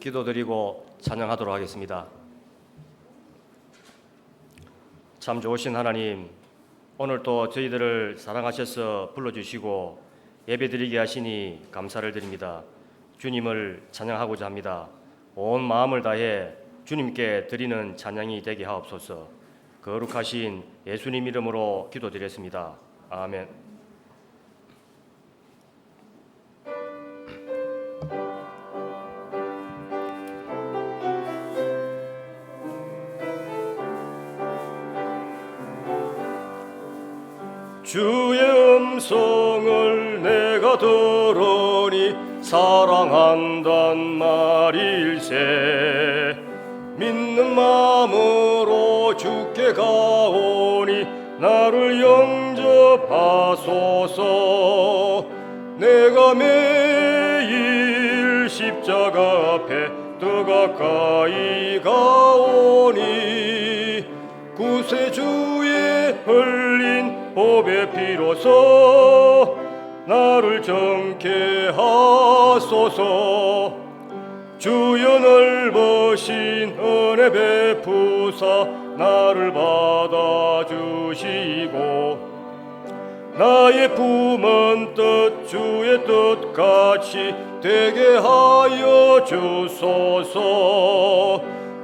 기도드리고 찬양하도록 하겠습니다. 참 좋으신 하나님, 오늘 또 저희들을 사랑하셔서 불러주시고 예배드리게 하시니 감사를 드립니다. 주님을 찬양하고자 합니다. 온 마음을 다해 주님께 드리는 찬양이 되게 하옵소서. 거룩하신 예수님 이름으로 기도드렸습니다. 아멘. 주의 음성을 내가 들으니 사랑한단 말일세. 믿는 마음으로 주께 가오니 나를 영접하소서. 내가 매일 십자가 앞에 더 가까이 가오니 구세주의 흘린 보배 피로써 나를 정케 하소서. 주여 넓으신 은혜 베푸사 나를 받아주시고 나의 품은 뜻 주의 뜻같이 되게 하여 주소서.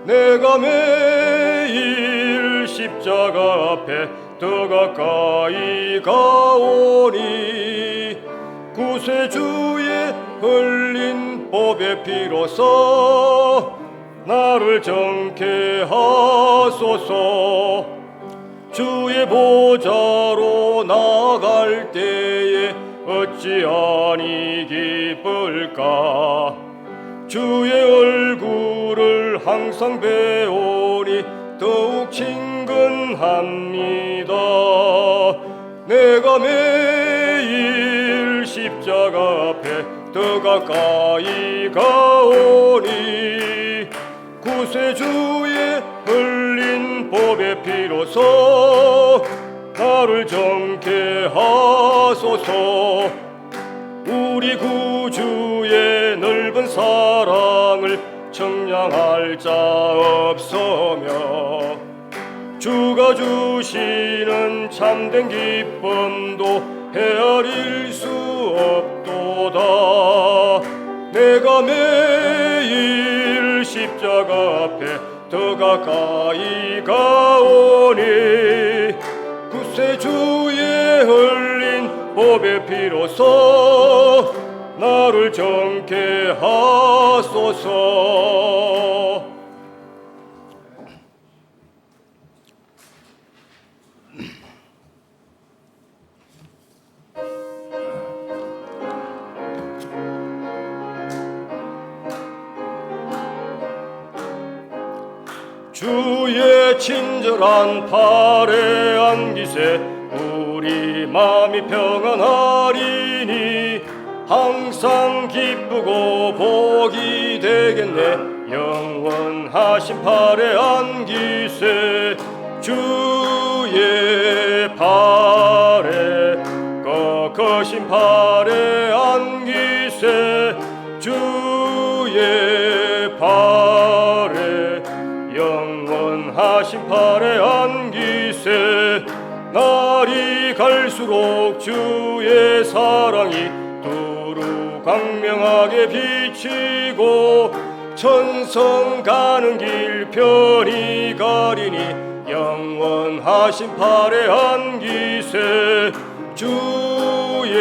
내가 매일 십자가 앞에 더 가까이 가오니 구세주의 흘린 보배 피로써 나를 정케 하소서. 주의 보좌로 나아갈 때에 어찌하니 기쁠까. 주의 얼굴을 항상 배우니 더욱 친근합니다. 내가 매일 십자가 앞에 더 가까이 가오니 구세주의 흘린 보배 피로써 나를 정케 하소서. 우리 구주의 넓은 사랑을 청량할 자 없으며 주가 주시는 참된 기쁨도 헤아릴 수 없도다. 내가 매일 십자가 앞에 더 가까이 가오니 구세주의 흘린 보배 피로써 나를 정케 하소서. 주의 친절한 팔에 안기세 우리 마음이 평안하리니 항상 기쁘고 복이 되겠네. 영원하신 팔에 안기세 주의 팔에 거크신 팔에 안기세 주의 팔에 영원하신 팔에 안기세. 날이 갈수록 주의 사랑이 두루 광명하게 비치고 천성 가는 길 편히 가리니 영원하신 팔에 안기세 주의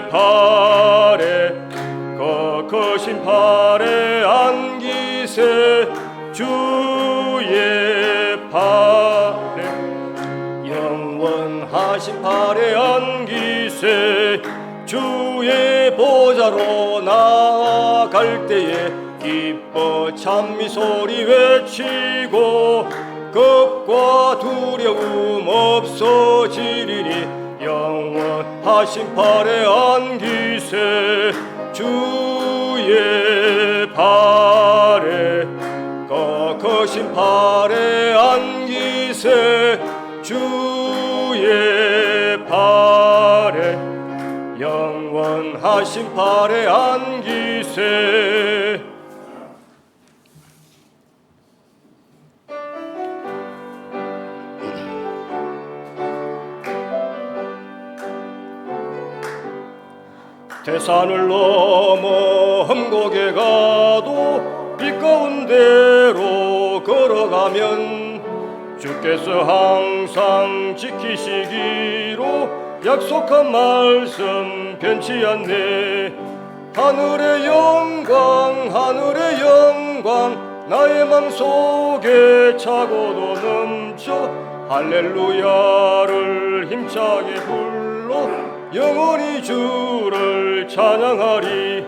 팔에 거크신 팔에 안기세 주의 팔에 영원하신 팔에 안기세. 주의 보좌로 나아갈 때에 기뻐 찬미 소리 외치고 겁과 두려움 없어지리니 영원하신 팔에 안기세 주의 팔에 거크신 팔에 안기세 주의 팔에 영원하신 팔에 안기세. 태산을 넘어 험곡에 가도 빛 가운데로 걸어가면 주께서 항상 지키시기로 약속한 말씀 변치 않네. 하늘의 영광 하늘의 영광 나의 맘속에 차고도 넘쳐 할렐루야를 힘차게 불러 영원히 주를 찬양하리.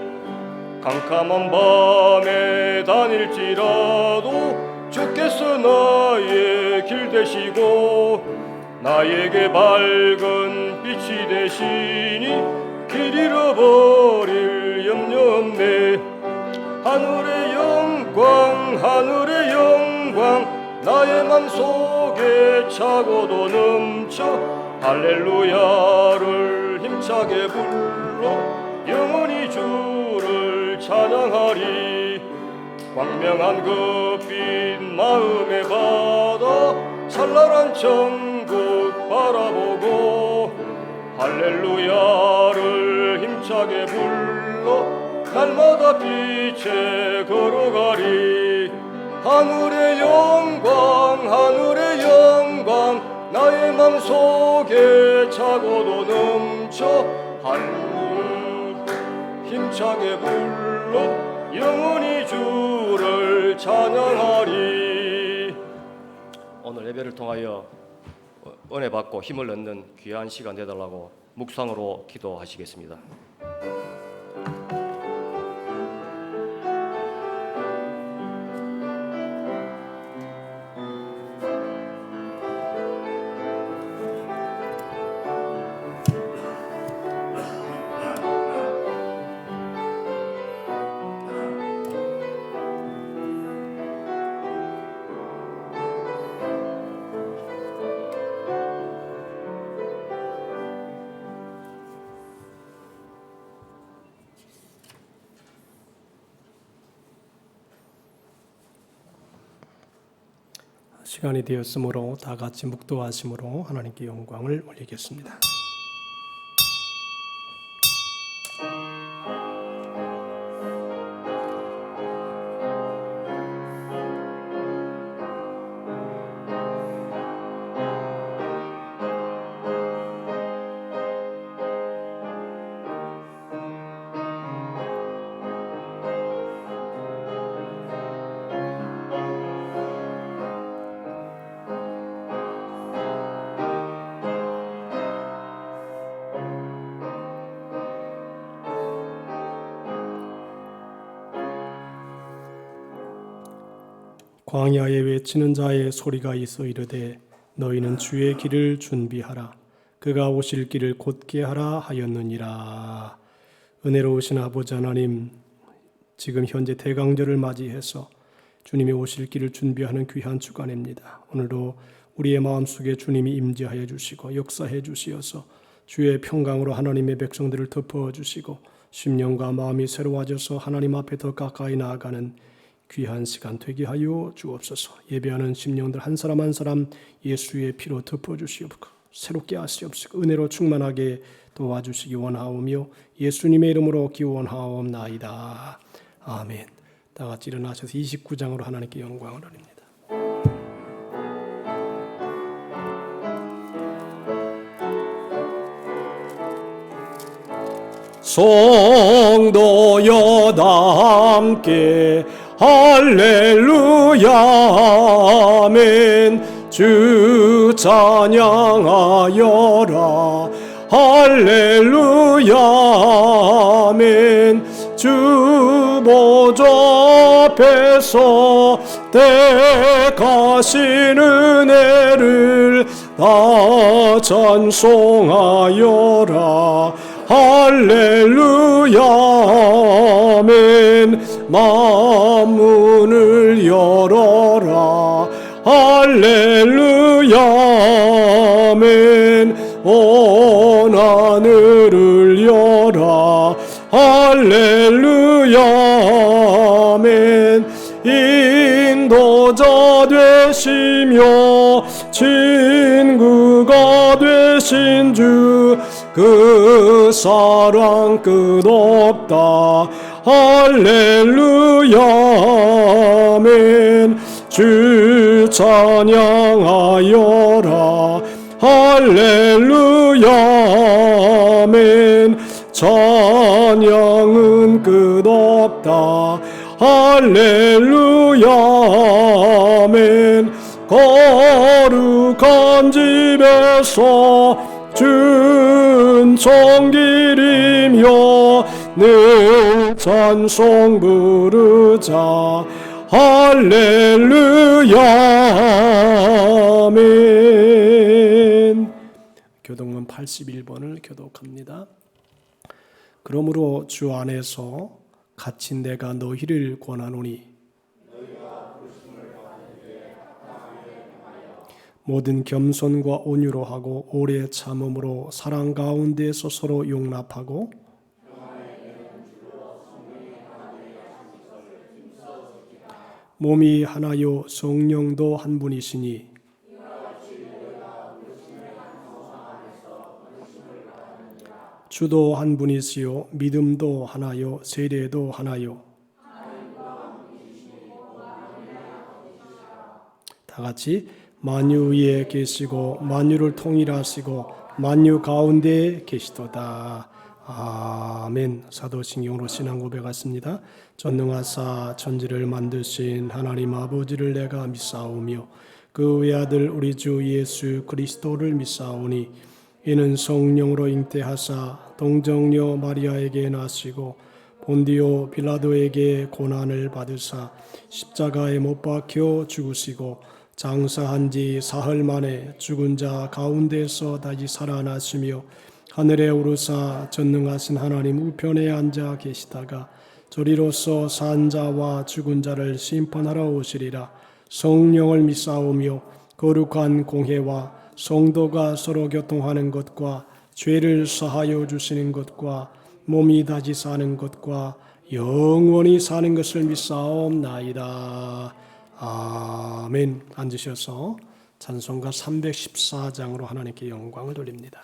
캄캄한 밤에 다닐지라도 주께서 나의 길 되시고 나에게 밝은 빛이 되시니 길 잃어버릴 염려 없네. 하늘의 영광 하늘의 영광 나의 맘속에 차고도 넘쳐 할렐루야를 힘차게 불러 영원히 주를 찬양하리. 광명한 그빛 마음의 바다 찬란한 천국 바라보고 할렐루야를 힘차게 불러 날마다 빛에 걸어가리. 하늘의 영광 하늘의 영광 나의 맘속에 차고도 넘쳐 할렐루야 힘차게 불러 영원히 주를 찬양하리. 오늘 예배를 통하여 은혜 받고 힘을 얻는 귀한 시간 되달라고 묵상으로 기도하시겠습니다. 시간이 되었으므로 다 같이 묵도하심으로 하나님께 영광을 올리겠습니다. 광야에 외치는 자의 소리가 있어 이르되 너희는 주의 길을 준비하라. 그가 오실 길을 곧게 하라 하였느니라. 은혜로우신 아버지 하나님, 지금 현재 대강절을 맞이해서 주님이 오실 길을 준비하는 귀한 주간입니다. 오늘도 우리의 마음속에 주님이 임재하여 주시고 역사해 주시어서 주의 평강으로 하나님의 백성들을 덮어주시고 심령과 마음이 새로워져서 하나님 앞에 더 가까이 나아가는 귀한 시간 되게 하여 주옵소서. 예배하는 심령들 한 사람 한 사람 예수의 피로 덮어주시옵고 새롭게 하시옵시고 은혜로 충만하게 도와주시기 원하오며 예수님의 이름으로 기원하옵나이다. 아멘. 다 같이 일어나셔서 29장으로 하나님께 영광을 올립니다. 성도여 다 함께 할렐루야 아멘. 주 찬양하여라 할렐루야 아멘. 주 보좌 앞에서 택하신 은혜를 다 찬송하여라 할렐루야 아멘. 만문을 열어라 할렐루야 아멘. 온 하늘을 열라 할렐루야 아멘. 인도자 되시며 친구가 되신 주 그 사랑 끝없다. 할렐루야 아멘. 주 찬양하여라. 할렐루야 아멘. 찬양은 끝없다. 할렐루야 아멘. 거룩한 집에서 준청기리며 늘 찬송 부르자. 할렐루야 아멘. 교동문 81번을 교독합니다. 그러므로 주 안에서 갇힌 내가 너희를 권하노니 모든 겸손과 온유로 하고 오래 참음으로 사랑 가운데서 서로 용납하고 몸이 하나요 성령도 한 분이시니 주도 한 분이시요 믿음도 하나요 세례도 하나요. 다 같이 만유 위에 계시고 만유를 통일하시고 만유 가운데 계시도다. 아멘. 사도신경으로 신앙 고백하십니다. 전능하사 천지를 만드신 하나님 아버지를 내가 믿사오며 그 외아들 우리 주 예수 그리스도를 믿사오니 이는 성령으로 잉태하사 동정녀 마리아에게 나시고 본디오 빌라도에게 고난을 받으사 십자가에 못 박혀 죽으시고 장사한 지 사흘 만에 죽은 자 가운데서 다시 살아나시며 하늘에 오르사 전능하신 하나님 우편에 앉아 계시다가 저리로서 산 자와 죽은 자를 심판하러 오시리라. 성령을 믿사오며 거룩한 공회와 성도가 서로 교통하는 것과 죄를 사하여 주시는 것과 몸이 다시 사는 것과 영원히 사는 것을 믿사옵나이다. 아멘. 앉으셔서 찬송가 314장으로 하나님께 영광을 돌립니다.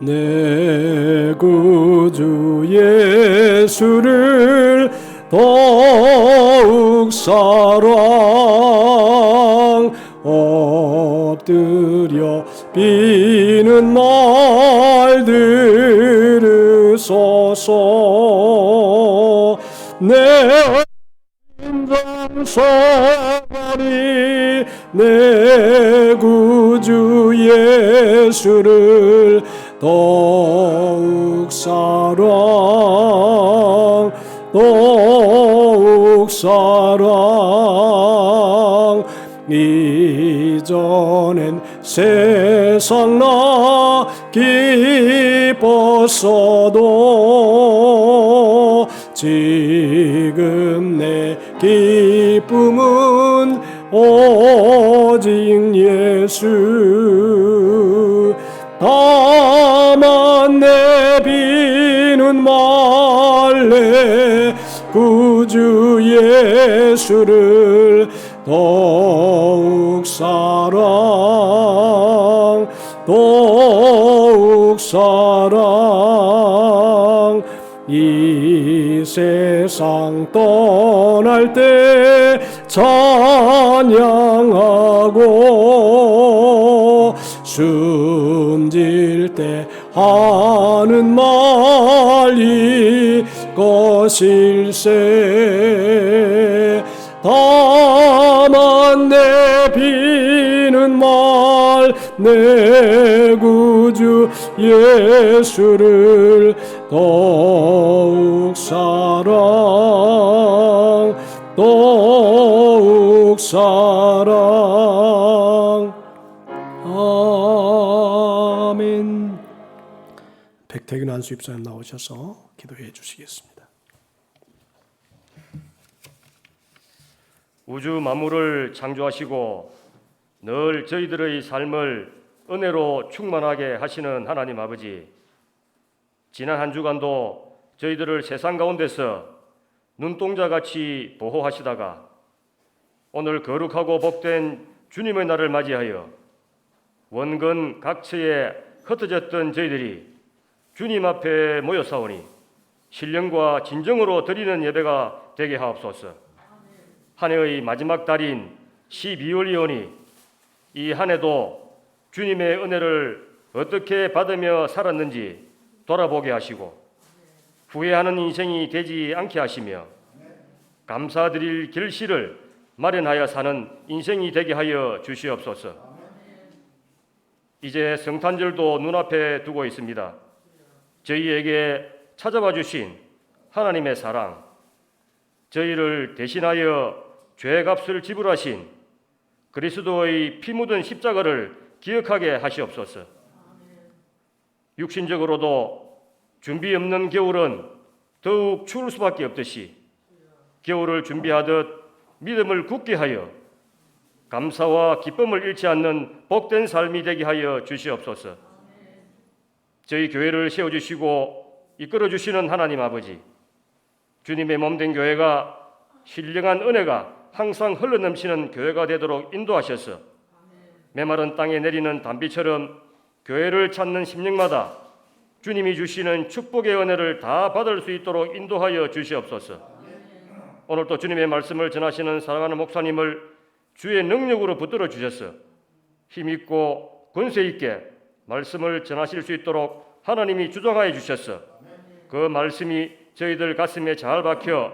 내 구주 예수를 더욱 사랑 엎드려 비는 말 들으소서. 내 심장소리 내 구주 예수를 더욱 사랑 이전엔 세상 나 기뻤어도 지금 내 기쁨은 오직 예수. 다만 내 비는 말래 구주 예수를 더욱 사랑 이 세상 떠날 때 찬양하고 숨질 때 하는 말이 것일세. 다만 내 비는 말 내 구주 예수를 더욱 사랑 아멘. 백태균 안수입사님 나오셔서 기도해 주시겠습니다. 우주 만물을 창조하시고 늘 저희들의 삶을 은혜로 충만하게 하시는 하나님 아버지, 지난 한 주간도 저희들을 세상 가운데서 눈동자같이 보호하시다가 오늘 거룩하고 복된 주님의 날을 맞이하여 원근 각처에 흩어졌던 저희들이 주님 앞에 모여사오니 신령과 진정으로 드리는 예배가 되게 하옵소서. 한 해의 마지막 달인 12월이 오니 이 한 해도 주님의 은혜를 어떻게 받으며 살았는지 돌아보게 하시고 후회하는 인생이 되지 않게 하시며 감사드릴 결실을 마련하여 사는 인생이 되게 하여 주시옵소서. 이제 성탄절도 눈앞에 두고 있습니다. 저희에게 찾아와 주신 하나님의 사랑, 저희를 대신하여 죄값을 지불하신 그리스도의 피 묻은 십자가를 기억하게 하시옵소서. 육신적으로도 준비 없는 겨울은 더욱 추울 수밖에 없듯이 겨울을 준비하듯 믿음을 굳게 하여 감사와 기쁨을 잃지 않는 복된 삶이 되게 하여 주시옵소서. 저희 교회를 세워주시고 이끌어주시는 하나님 아버지, 주님의 몸된 교회가 신령한 은혜가 항상 흘러넘치는 교회가 되도록 인도하셔서 메마른 땅에 내리는 단비처럼 교회를 찾는 심령마다 주님이 주시는 축복의 은혜를 다 받을 수 있도록 인도하여 주시옵소서. 오늘도 주님의 말씀을 전하시는 사랑하는 목사님을 주의 능력으로 붙들어 주셔서 힘있고 권세 있게 말씀을 전하실 수 있도록 하나님이 주장하여 주셔서 그 말씀이 저희들 가슴에 잘 박혀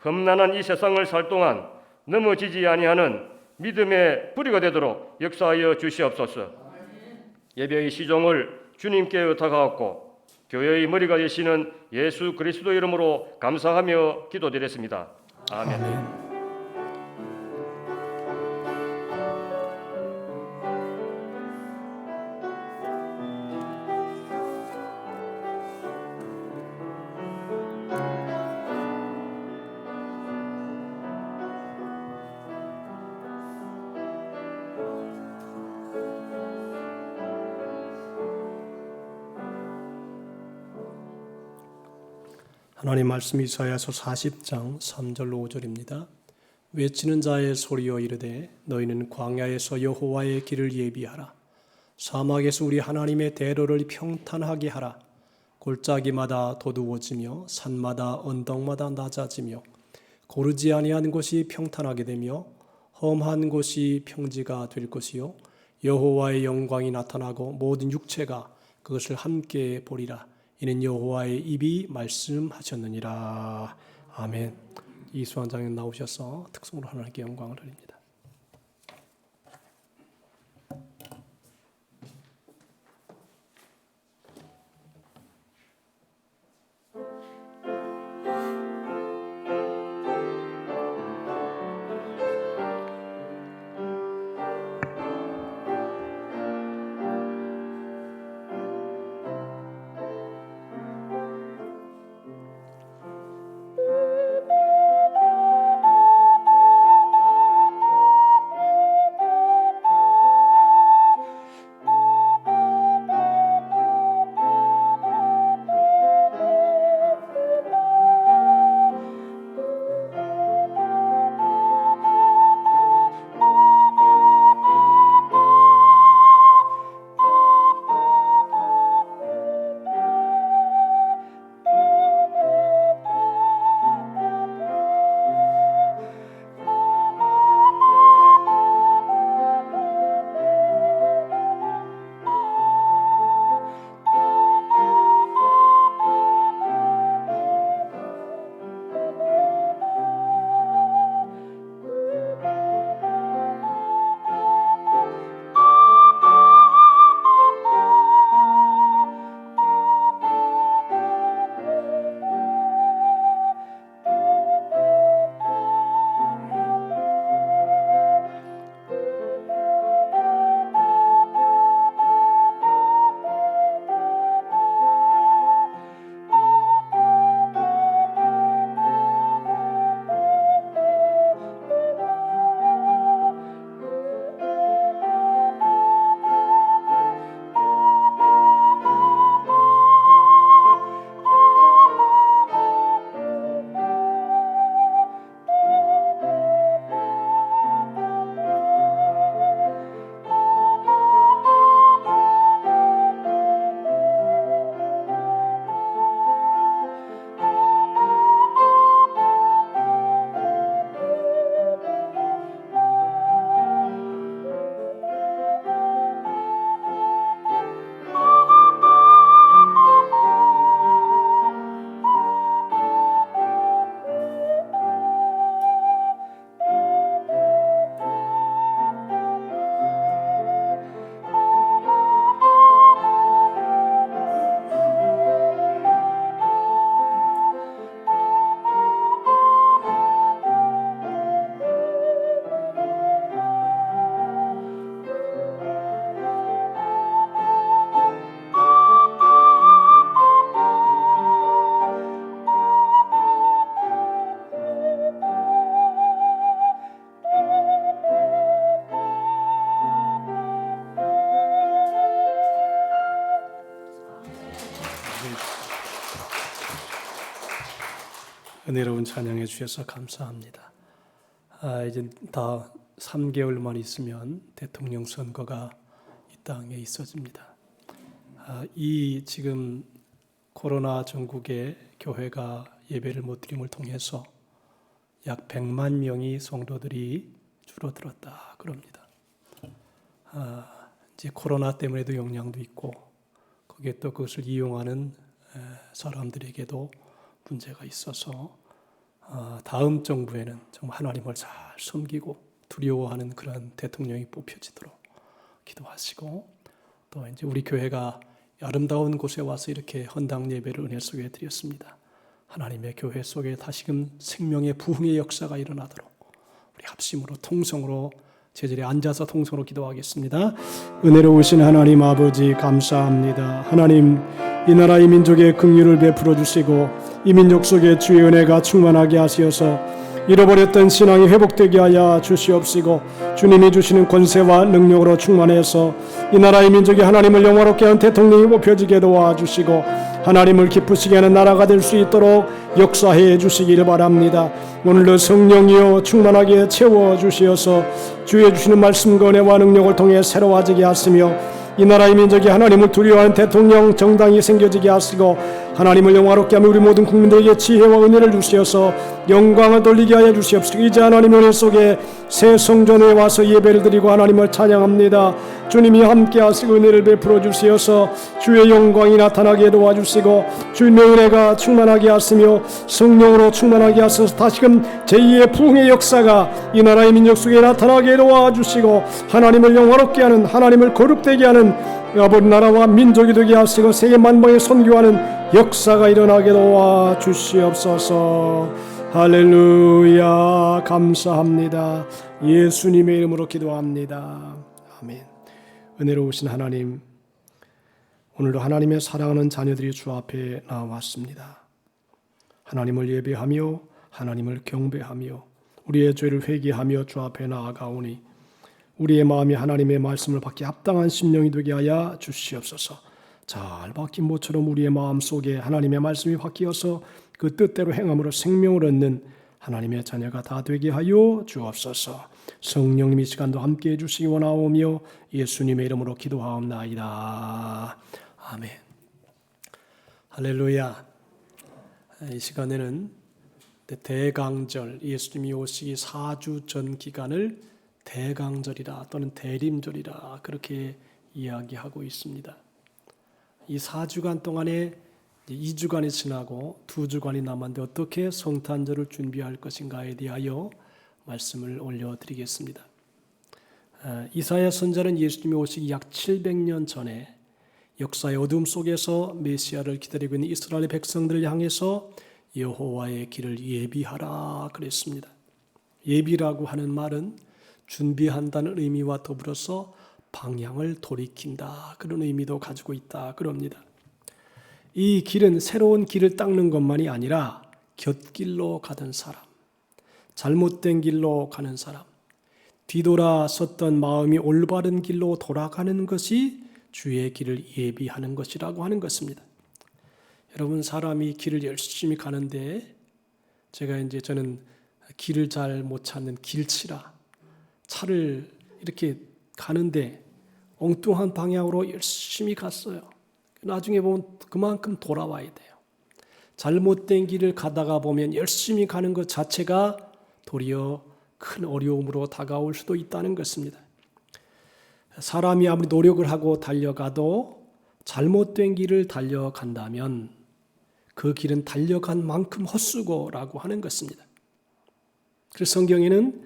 험난한 이 세상을 살 동안 넘어지지 아니하는 믿음의 뿌리가 되도록 역사하여 주시옵소서. 예배의 시종을 주님께 의탁하옵고 교회의 머리가 되시는 예수 그리스도 이름으로 감사하며 기도드렸습니다. 아멘. 하나님 말씀 이사야서 40장 3절로 5절입니다. 외치는 자의 소리여 이르되 너희는 광야에서 여호와의 길을 예비하라. 사막에서 우리 하나님의 대로를 평탄하게 하라. 골짜기마다 도두어지며 산마다 언덕마다 낮아지며 고르지 아니한 곳이 평탄하게 되며 험한 곳이 평지가 될 것이요 여호와의 영광이 나타나고 모든 육체가 그것을 함께 보리라. 이는 여호와의 입이 말씀하셨느니라. 아멘. 이수환 장님 나오셔서 특성으로 하나님께 영광을 드립니다. 은혜로운 찬양해 주셔서 감사합니다. 이제 다 3개월만 있으면 대통령 선거가 이 땅에 있어집니다. 이 지금 코로나 전국에 교회가 예배를 못 드림을 통해서 약 100만 명이 성도들이 줄어들었다 그럽니다. 이제 코로나 때문에도 영향도 있고 거기에 또 그것을 이용하는 사람들에게도 문제가 있어서 다음 정부에는 정말 하나님을 잘 섬기고 두려워하는 그런 대통령이 뽑혀지도록 기도하시고, 또 이제 우리 교회가 아름다운 곳에 와서 이렇게 헌당 예배를 은혜 속에 드렸습니다. 하나님의 교회 속에 다시금 생명의 부흥의 역사가 일어나도록 우리 합심으로 통성으로 제자리에 앉아서 통성으로 기도하겠습니다. 은혜로우신 하나님 아버지 감사합니다. 하나님, 이 나라 이 민족의 긍휼을 베풀어 주시고 이 민족 속에 주의 은혜가 충만하게 하시어서 잃어버렸던 신앙이 회복되게 하여 주시옵시고, 주님이 주시는 권세와 능력으로 충만해서 이 나라의 민족이 하나님을 영화롭게 하는 대통령이 뽑혀지게 도와주시고 하나님을 기쁘시게 하는 나라가 될 수 있도록 역사해 주시기를 바랍니다. 오늘도 성령이여 충만하게 채워주시어서 주의 주시는 말씀과 은혜와 능력을 통해 새로워지게 하시며 이 나라의 민족이 하나님을 두려워하는 대통령 정당이 생겨지게 하시고 하나님을 영화롭게 하며 우리 모든 국민들에게 지혜와 은혜를 주시어서 영광을 돌리게 하여 주시옵시고, 이제 하나님의 은혜 속에 새 성전에 와서 예배를 드리고 하나님을 찬양합니다. 주님이 함께 하시고 은혜를 베풀어 주시어서 주의 영광이 나타나게 도와주시고 주님의 은혜가 충만하게 하시며 성령으로 충만하게 하셔서 다시금 제2의 부흥의 역사가 이 나라의 민족 속에 나타나게 도와주시고 하나님을 영화롭게 하는, 하나님을 거룩되게 하는 아버지 나라와 민족이 되게 하시고 세계 만방에 선교하는 역사가 일어나게 도와주시옵소서. 할렐루야. 감사합니다. 예수님의 이름으로 기도합니다. 아멘. 은혜로우신 하나님, 오늘도 하나님의 사랑하는 자녀들이 주 앞에 나왔습니다. 하나님을 예배하며 하나님을 경배하며 우리의 죄를 회개하며 주 앞에 나아가오니 우리의 마음이 하나님의 말씀을 받기 합당한 심령이 되게 하여 주시옵소서. 잘 박힌 모처럼 우리의 마음 속에 하나님의 말씀이 바뀌어서 그 뜻대로 행함으로 생명을 얻는 하나님의 자녀가 다 되게 하여 주옵소서. 성령님 이 시간도 함께해 주시기 원하오며 예수님의 이름으로 기도하옵나이다. 아멘. 할렐루야. 이 시간에는 대강절, 예수님이 오시기 4주 전 기간을 대강절이라 또는 대림절이라 그렇게 이야기하고 있습니다. 이 4주간 동안에 2주간이 지나고 2주간이 남았는데 어떻게 성탄절을 준비할 것인가에 대하여 말씀을 올려드리겠습니다. 이사야 선지자는 예수님이 오시기 약 700년 전에 역사의 어둠 속에서 메시아를 기다리고 있는 이스라엘 백성들을 향해서 여호와의 길을 예비하라 그랬습니다. 예비라고 하는 말은 준비한다는 의미와 더불어서 방향을 돌이킨다 그런 의미도 가지고 있다 그럽니다. 이 길은 새로운 길을 닦는 것만이 아니라 곁길로 가던 사람, 잘못된 길로 가는 사람, 뒤돌아섰던 마음이 올바른 길로 돌아가는 것이 주의 길을 예비하는 것이라고 하는 것입니다. 여러분, 사람이 길을 열심히 가는데 저는 길을 잘 못 찾는 길치라 차를 이렇게 가는데 엉뚱한 방향으로 열심히 갔어요. 나중에 보면 그만큼 돌아와야 돼요. 잘못된 길을 가다가 보면 열심히 가는 것 자체가 도리어 큰 어려움으로 다가올 수도 있다는 것입니다. 사람이 아무리 노력을 하고 달려가도 잘못된 길을 달려간다면 그 길은 달려간 만큼 헛수고라고 하는 것입니다. 그래서 성경에는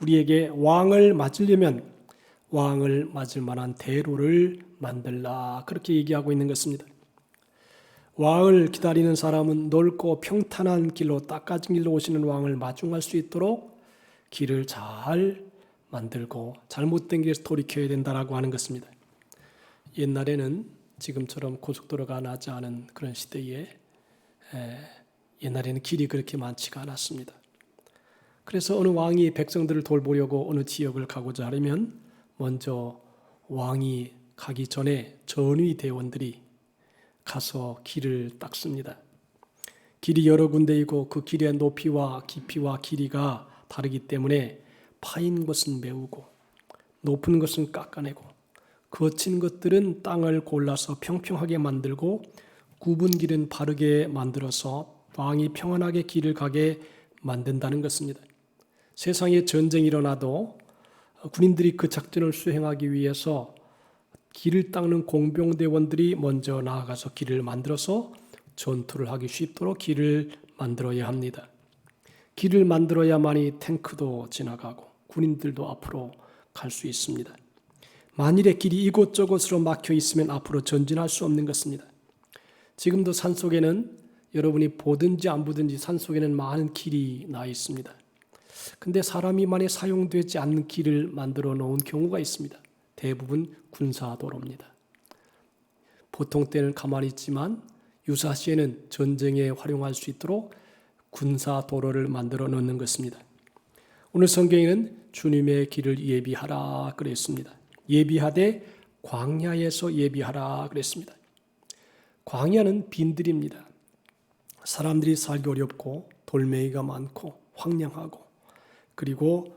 우리에게 왕을 맞으려면 왕을 맞을 만한 대로를 만들라 그렇게 얘기하고 있는 것입니다. 왕을 기다리는 사람은 넓고 평탄한 길로 닦아진 길로 오시는 왕을 마중할 수 있도록 길을 잘 만들고 잘못된 길에서 돌이켜야 된다라고 하는 것입니다. 옛날에는 지금처럼 고속도로가 나지 않은 그런 시대에 옛날에는 길이 그렇게 많지가 않았습니다. 그래서 어느 왕이 백성들을 돌보려고 어느 지역을 가고자 하려면 먼저 왕이 가기 전에 전위 대원들이 가서 길을 닦습니다. 길이 여러 군데이고 그 길의 높이와 깊이와 길이가 다르기 때문에 파인 것은 메우고 높은 것은 깎아내고 거친 것들은 땅을 골라서 평평하게 만들고 굽은 길은 바르게 만들어서 왕이 평안하게 길을 가게 만든다는 것입니다. 세상에 전쟁이 일어나도 군인들이 그 작전을 수행하기 위해서 길을 닦는 공병대원들이 먼저 나아가서 길을 만들어서 전투를 하기 쉽도록 길을 만들어야 합니다. 길을 만들어야만이 탱크도 지나가고 군인들도 앞으로 갈 수 있습니다. 만일에 길이 이곳저곳으로 막혀 있으면 앞으로 전진할 수 없는 것입니다. 지금도 산속에는 여러분이 보든지 안 보든지 산속에는 많은 길이 나 있습니다. 근데 사람이 많이 사용되지 않는 길을 만들어 놓은 경우가 있습니다. 대부분 군사도로입니다. 보통 때는 가만히 있지만 유사시에는 전쟁에 활용할 수 있도록 군사도로를 만들어 놓는 것입니다. 오늘 성경에는 주님의 길을 예비하라 그랬습니다. 예비하되 광야에서 예비하라 그랬습니다. 광야는 빈들입니다. 사람들이 살기 어렵고 돌멩이가 많고 황량하고 그리고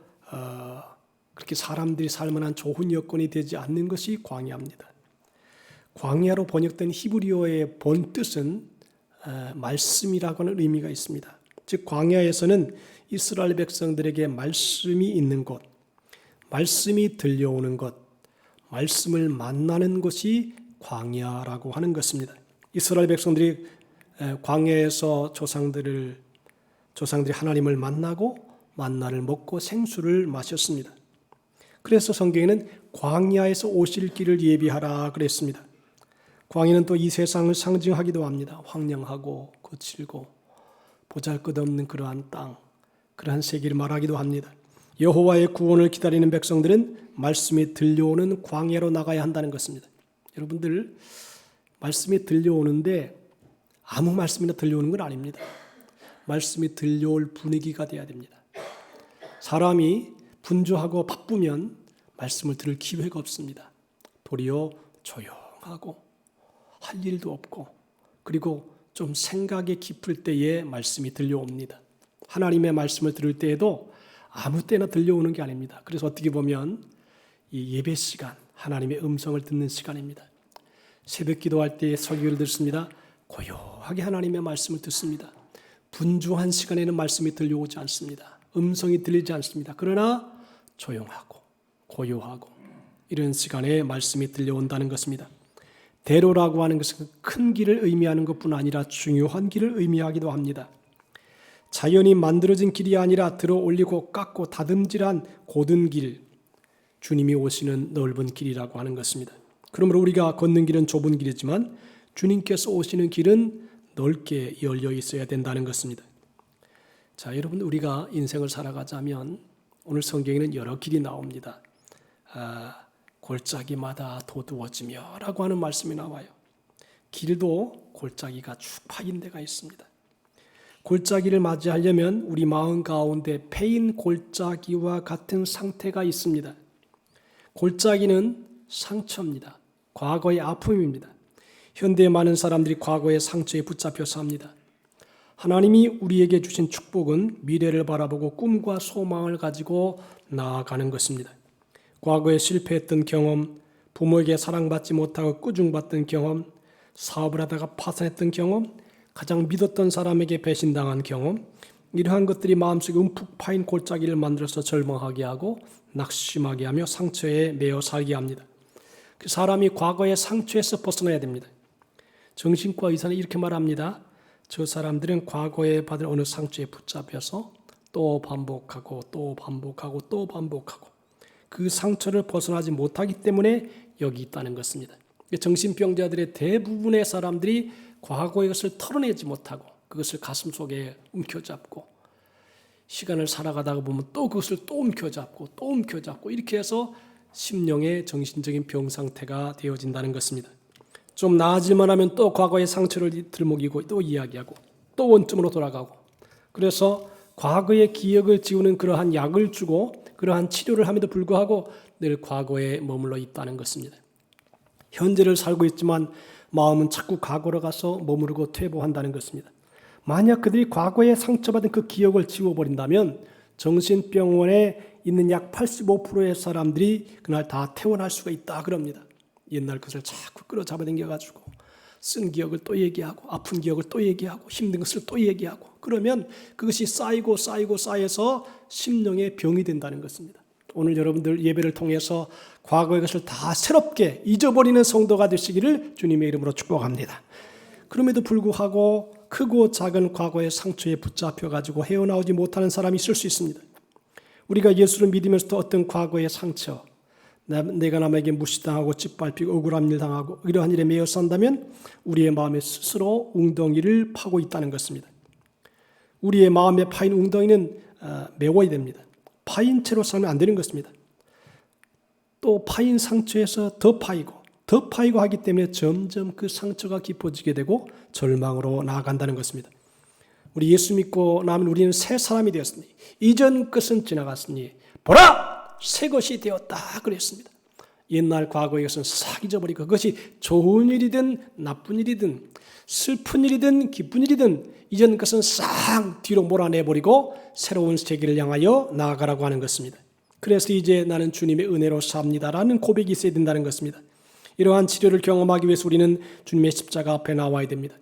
그렇게 사람들이 살만한 좋은 여건이 되지 않는 것이 광야입니다. 광야로 번역된 히브리어의 본 뜻은 말씀이라고 하는 의미가 있습니다. 즉 광야에서는 이스라엘 백성들에게 말씀이 있는 곳, 말씀이 들려오는 곳, 말씀을 만나는 것이 광야라고 하는 것입니다. 이스라엘 백성들이 광야에서 조상들이 하나님을 만나고 만나를 먹고 생수를 마셨습니다. 그래서 성경에는 광야에서 오실 길을 예비하라 그랬습니다. 광야는 또 이 세상을 상징하기도 합니다. 황량하고 거칠고 보잘것없는 그러한 땅, 그러한 세계를 말하기도 합니다. 여호와의 구원을 기다리는 백성들은 말씀이 들려오는 광야로 나가야 한다는 것입니다. 여러분들 말씀이 들려오는데 아무 말씀이나 들려오는 건 아닙니다. 말씀이 들려올 분위기가 돼야 됩니다. 사람이 분주하고 바쁘면 말씀을 들을 기회가 없습니다. 도리어 조용하고 할 일도 없고 그리고 좀 생각이 깊을 때에 말씀이 들려옵니다. 하나님의 말씀을 들을 때에도 아무 때나 들려오는 게 아닙니다. 그래서 어떻게 보면 이 예배 시간, 하나님의 음성을 듣는 시간입니다. 새벽 기도할 때 설교를 듣습니다. 고요하게 하나님의 말씀을 듣습니다. 분주한 시간에는 말씀이 들려오지 않습니다. 음성이 들리지 않습니다. 그러나 조용하고 고요하고 이런 시간에 말씀이 들려온다는 것입니다. 대로라고 하는 것은 큰 길을 의미하는 것뿐 아니라 중요한 길을 의미하기도 합니다. 자연이 만들어진 길이 아니라 들어 올리고 깎고 다듬질한 고든 길, 주님이 오시는 넓은 길이라고 하는 것입니다. 그러므로 우리가 걷는 길은 좁은 길이지만 주님께서 오시는 길은 넓게 열려 있어야 된다는 것입니다. 자, 여러분 우리가 인생을 살아가자면 오늘 성경에는 여러 길이 나옵니다. 골짜기마다 도두어지며 라고 하는 말씀이 나와요. 길도 골짜기가 쭉 파인 데가 있습니다. 골짜기를 맞이하려면 우리 마음 가운데 패인 골짜기와 같은 상태가 있습니다. 골짜기는 상처입니다. 과거의 아픔입니다. 현대의 많은 사람들이 과거의 상처에 붙잡혀 삽니다. 하나님이 우리에게 주신 축복은 미래를 바라보고 꿈과 소망을 가지고 나아가는 것입니다. 과거에 실패했던 경험, 부모에게 사랑받지 못하고 꾸중받던 경험, 사업을 하다가 파산했던 경험, 가장 믿었던 사람에게 배신당한 경험, 이러한 것들이 마음속에 움푹 파인 골짜기를 만들어서 절망하게 하고 낙심하게 하며 상처에 매여 살게 합니다. 그 사람이 과거의 상처에서 벗어나야 됩니다. 정신과 의사는 이렇게 말합니다. 저 사람들은 과거에 받은 어느 상처에 붙잡혀서 또 반복하고 또 반복하고 또 반복하고 그 상처를 벗어나지 못하기 때문에 여기 있다는 것입니다. 정신병자들의 대부분의 사람들이 과거의 것을 털어내지 못하고 그것을 가슴속에 움켜잡고 시간을 살아가다가 보면 또 그것을 또 움켜잡고 또 움켜잡고 이렇게 해서 심령의 정신적인 병 상태가 되어진다는 것입니다. 좀 나아질만 하면 또 과거의 상처를 들먹이고 또 이야기하고 또 원점으로 돌아가고 그래서 과거의 기억을 지우는 그러한 약을 주고 그러한 치료를 함에도 불구하고 늘 과거에 머물러 있다는 것입니다. 현재를 살고 있지만 마음은 자꾸 과거로 가서 머무르고 퇴보한다는 것입니다. 만약 그들이 과거에 상처받은 그 기억을 지워버린다면 정신병원에 있는 약 85%의 사람들이 그날 다 퇴원할 수가 있다 그럽니다. 옛날 것을 자꾸 끌어잡아당겨가지고 쓴 기억을 또 얘기하고 아픈 기억을 또 얘기하고 힘든 것을 또 얘기하고 그러면 그것이 쌓여서 심령의 병이 된다는 것입니다. 오늘 여러분들 예배를 통해서 과거의 것을 다 새롭게 잊어버리는 성도가 되시기를 주님의 이름으로 축복합니다. 그럼에도 불구하고 크고 작은 과거의 상처에 붙잡혀가지고 헤어나오지 못하는 사람이 있을 수 있습니다. 우리가 예수를 믿으면서도 어떤 과거의 상처, 내가 남에게 무시당하고 짓밟히고 억울한 일 당하고 이러한 일에 매여 산다면 우리의 마음에 스스로 웅덩이를 파고 있다는 것입니다. 우리의 마음에 파인 웅덩이는 메워야 됩니다. 파인 채로 살면 안 되는 것입니다. 또 파인 상처에서 더 파이고 하기 때문에 점점 그 상처가 깊어지게 되고 절망으로 나아간다는 것입니다. 우리 예수 믿고 나면 우리는 새 사람이 되었으니 이전 것은 지나갔으니 보라! 새 것이 되었다 그랬습니다. 옛날 과거의 것은 싹 잊어버리고 그것이 좋은 일이든 나쁜 일이든 슬픈 일이든 기쁜 일이든 이전 것은 싹 뒤로 몰아내버리고 새로운 세계를 향하여 나아가라고 하는 것입니다. 그래서 이제 나는 주님의 은혜로 삽니다라는 고백이 있어야 된다는 것입니다. 이러한 치료를 경험하기 위해서 우리는 주님의 십자가 앞에 나와야 됩니다.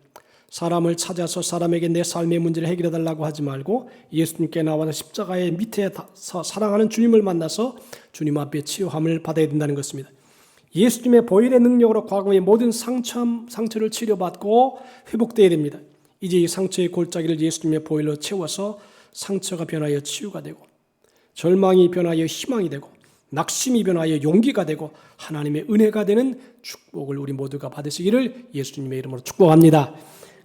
사람을 찾아서 사람에게 내 삶의 문제를 해결해 달라고 하지 말고 예수님께 나와서 십자가의 밑에 사랑하는 주님을 만나서 주님 앞에 치유함을 받아야 된다는 것입니다. 예수님의 보혈의 능력으로 과거의 모든 상처를 치료받고 회복되어야 됩니다. 이제 이 상처의 골짜기를 예수님의 보혈로 채워서 상처가 변하여 치유가 되고 절망이 변하여 희망이 되고 낙심이 변하여 용기가 되고 하나님의 은혜가 되는 축복을 우리 모두가 받으시기를 예수님의 이름으로 축복합니다.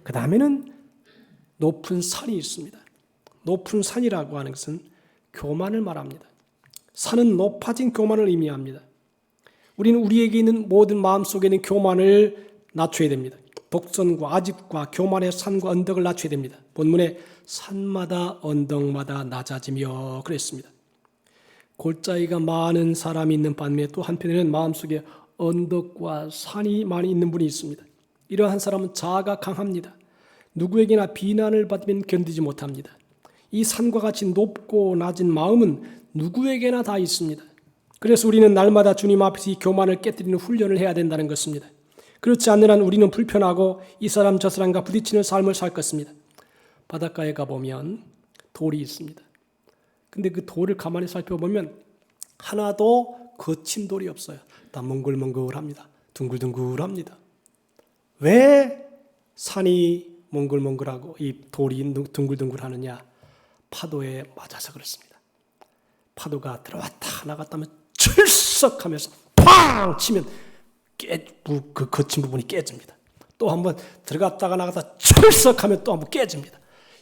그 다음에는 높은 산이 있습니다. 높은 산이라고 하는 것은 교만을 말합니다. 산은 높아진 교만을 의미합니다. 우리는 우리에게 있는 모든 마음속에 있는 교만을 낮춰야 됩니다. 독선과 아집과 교만의 산과 언덕을 낮춰야 됩니다. 본문에 산마다 언덕마다 낮아지며 그랬습니다. 골짜기가 많은 사람이 있는 반면에 또 한편에는 마음속에 언덕과 산이 많이 있는 분이 있습니다. 이러한 사람은 자아가 강합니다. 누구에게나 비난을 받으면 견디지 못합니다. 이 산과 같이 높고 낮은 마음은 누구에게나 다 있습니다. 그래서 우리는 날마다 주님 앞에서 이 교만을 깨뜨리는 훈련을 해야 된다는 것입니다. 그렇지 않는 한 우리는 불편하고 이 사람 저 사람과 부딪히는 삶을 살 것입니다. 바닷가에 가보면 돌이 있습니다. 근데 그 돌을 가만히 살펴보면 하나도 거친 돌이 없어요. 다 몽글몽글합니다. 둥글둥글합니다. 왜 산이 몽글몽글하고 이 돌이 둥글둥글하느냐? 파도에 맞아서 그렇습니다. 파도가 들어왔다 나갔다 하면 철썩하면서 팡 치면 그 거친 부분이 깨집니다. 또 한번 들어갔다가 나갔다 철썩하면 또 한번 깨집니다.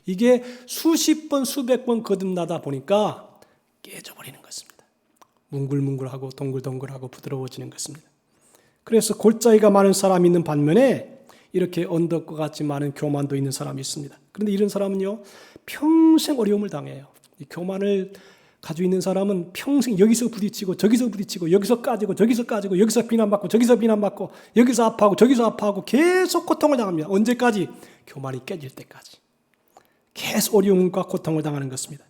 이게 수십 번 수백 번 거듭나다 보니까 깨져버리는 것입니다. 뭉글뭉글하고 동글동글하고 부드러워지는 것입니다. 그래서 골짜기가 많은 사람이 있는 반면에 이렇게 언덕과 같이 많은 교만도 있는 사람이 있습니다. 그런데 이런 사람은요 평생 어려움을 당해요. 이 교만을 가지고 있는 사람은 평생 여기서 부딪히고 저기서 부딪히고 여기서 까지고 저기서 까지고 여기서 비난받고 저기서 비난받고 여기서 아파하고 저기서 아파하고 계속 고통을 당합니다. 언제까지? 교만이 깨질 때까지. 계속 어려움과 고통을 당하는 것입니다.